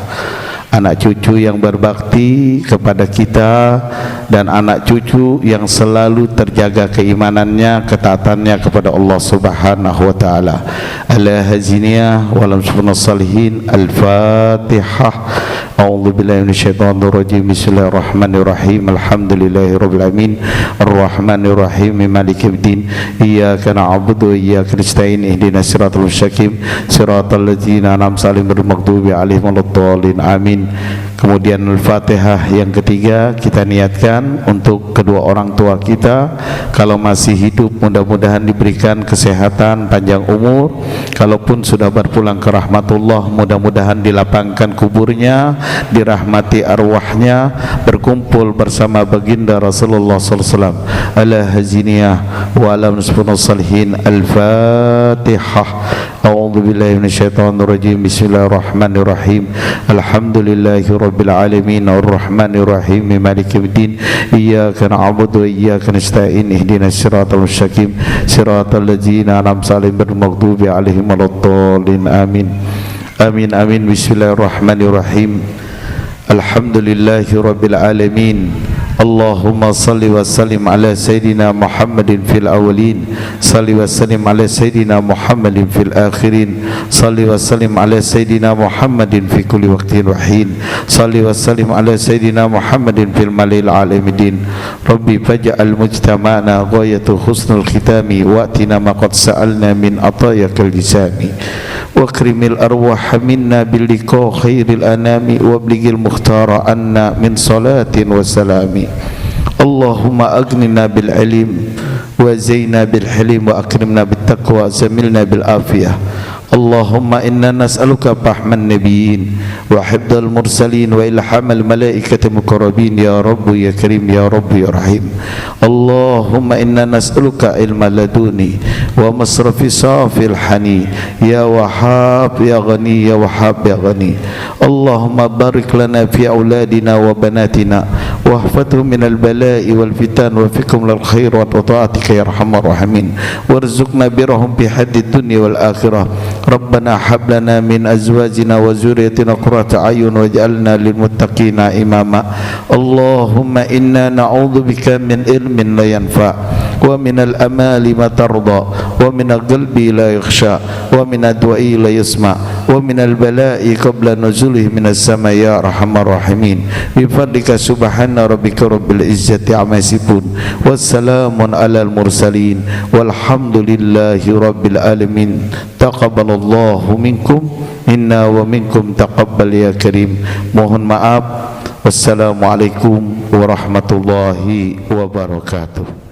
anak cucu yang berbakti kepada kita, dan anak cucu yang selalu terjaga keimanannya, ketaatannya kepada Allah Subhanahu wa taala. Al-Haziniyah walam sunnah salihin. Al-Fatihah. A'udzu billahi minasyaitonir rajim. Bismillahirrahmanirrahim. Alhamdulillahirabbil alamin arrahmanir rahim maliki yaumiddin. Iyyaka na'budu wa iyyaka nasta'in. Ihdinas siratal mustaqim. Siratal ladzina an'amta 'alaihim ghairil maghdubi 'alaihim waladdallin. Amin. Kemudian Al-Fatihah yang ketiga kita niatkan untuk kedua orang tua kita, kalau masih hidup mudah-mudahan diberikan kesehatan, panjang umur. Kalaupun sudah berpulang ke rahmatullah, mudah-mudahan dilapangkan kuburnya, dirahmati arwahnya, berkumpul bersama baginda Rasulullah SAW. على هزينها وعلى نصبنا الصالحين. الفاتحة. أعوذ بالله من الشيطان الرجيم. بسم الله الرحمن الرحيم. الحمد لله رب العالمين الرحمن الرحيم مالك يوم الدين إياك نعبد وإياك نستعين اهدنا الصراط المستقيم صراط الذين أنعمت عليهم غير المغضوب عليهم ولا الضالين آمين آمين آمين. بسم الله الرحمن الرحيم. الحمد لله رب العالمين. اللهم صل وسلم على سيدنا محمد في الأولين صل وسلم على سيدنا محمد في الآخرين صل وسلم على سيدنا محمد في كل وقت وحين صل وسلم على سيدنا محمد في الملأ الأعلى من الدين. ربي فاجعل مجتمعنا غاية حسن الختام واتنا ما قد سألنا من عطاياك الجسام واكرم الأرواح منا باللقاء خير الأنام وابلغ المختار عنا من صلاة وسلام. اللهم أغننا بالعلم وزينا بالحلم وأكرمنا بالتقوى زملنا بالعافية. اللهم إنا نسألك فهم النبيين وحفظ المرسلين وإلحام الملائكة المقربين يا رب يا كريم يا رب يا رحيم. اللهم إنا نسألك علم لدني ومصرف صافي الحني يا وهاب يا غني يا وهاب يا غني. اللهم بارك لنا في أولادنا وبناتنا واحفظهم من البلاء والفتن وفقهم للخير وطاعتك يا أرحم الراحمين وارزقنا برهم في حد الدنيا والآخرة. ربنا هب لنا من أزواجنا وذريتنا قرة أعين واجعلنا للمتقين إماما. اللهم إنا نعوذ بك من علم لا ينفع ومن الأمال ما ترضى ومن القلب لا يخشى ومن الدعاء لا يسمع ومن البلاء قبل نزوله من السماء يا أرحم الراحمين. بفضلك سبحان ربك رب العزة عما يصفون والسلام على المرسلين والحمد لله رب العالمين. تقبل الله منكم منا ومنكم تقبل يا كريم. Mohon maaf. Wassalamualaikum warahmatullahi wabarakatuh.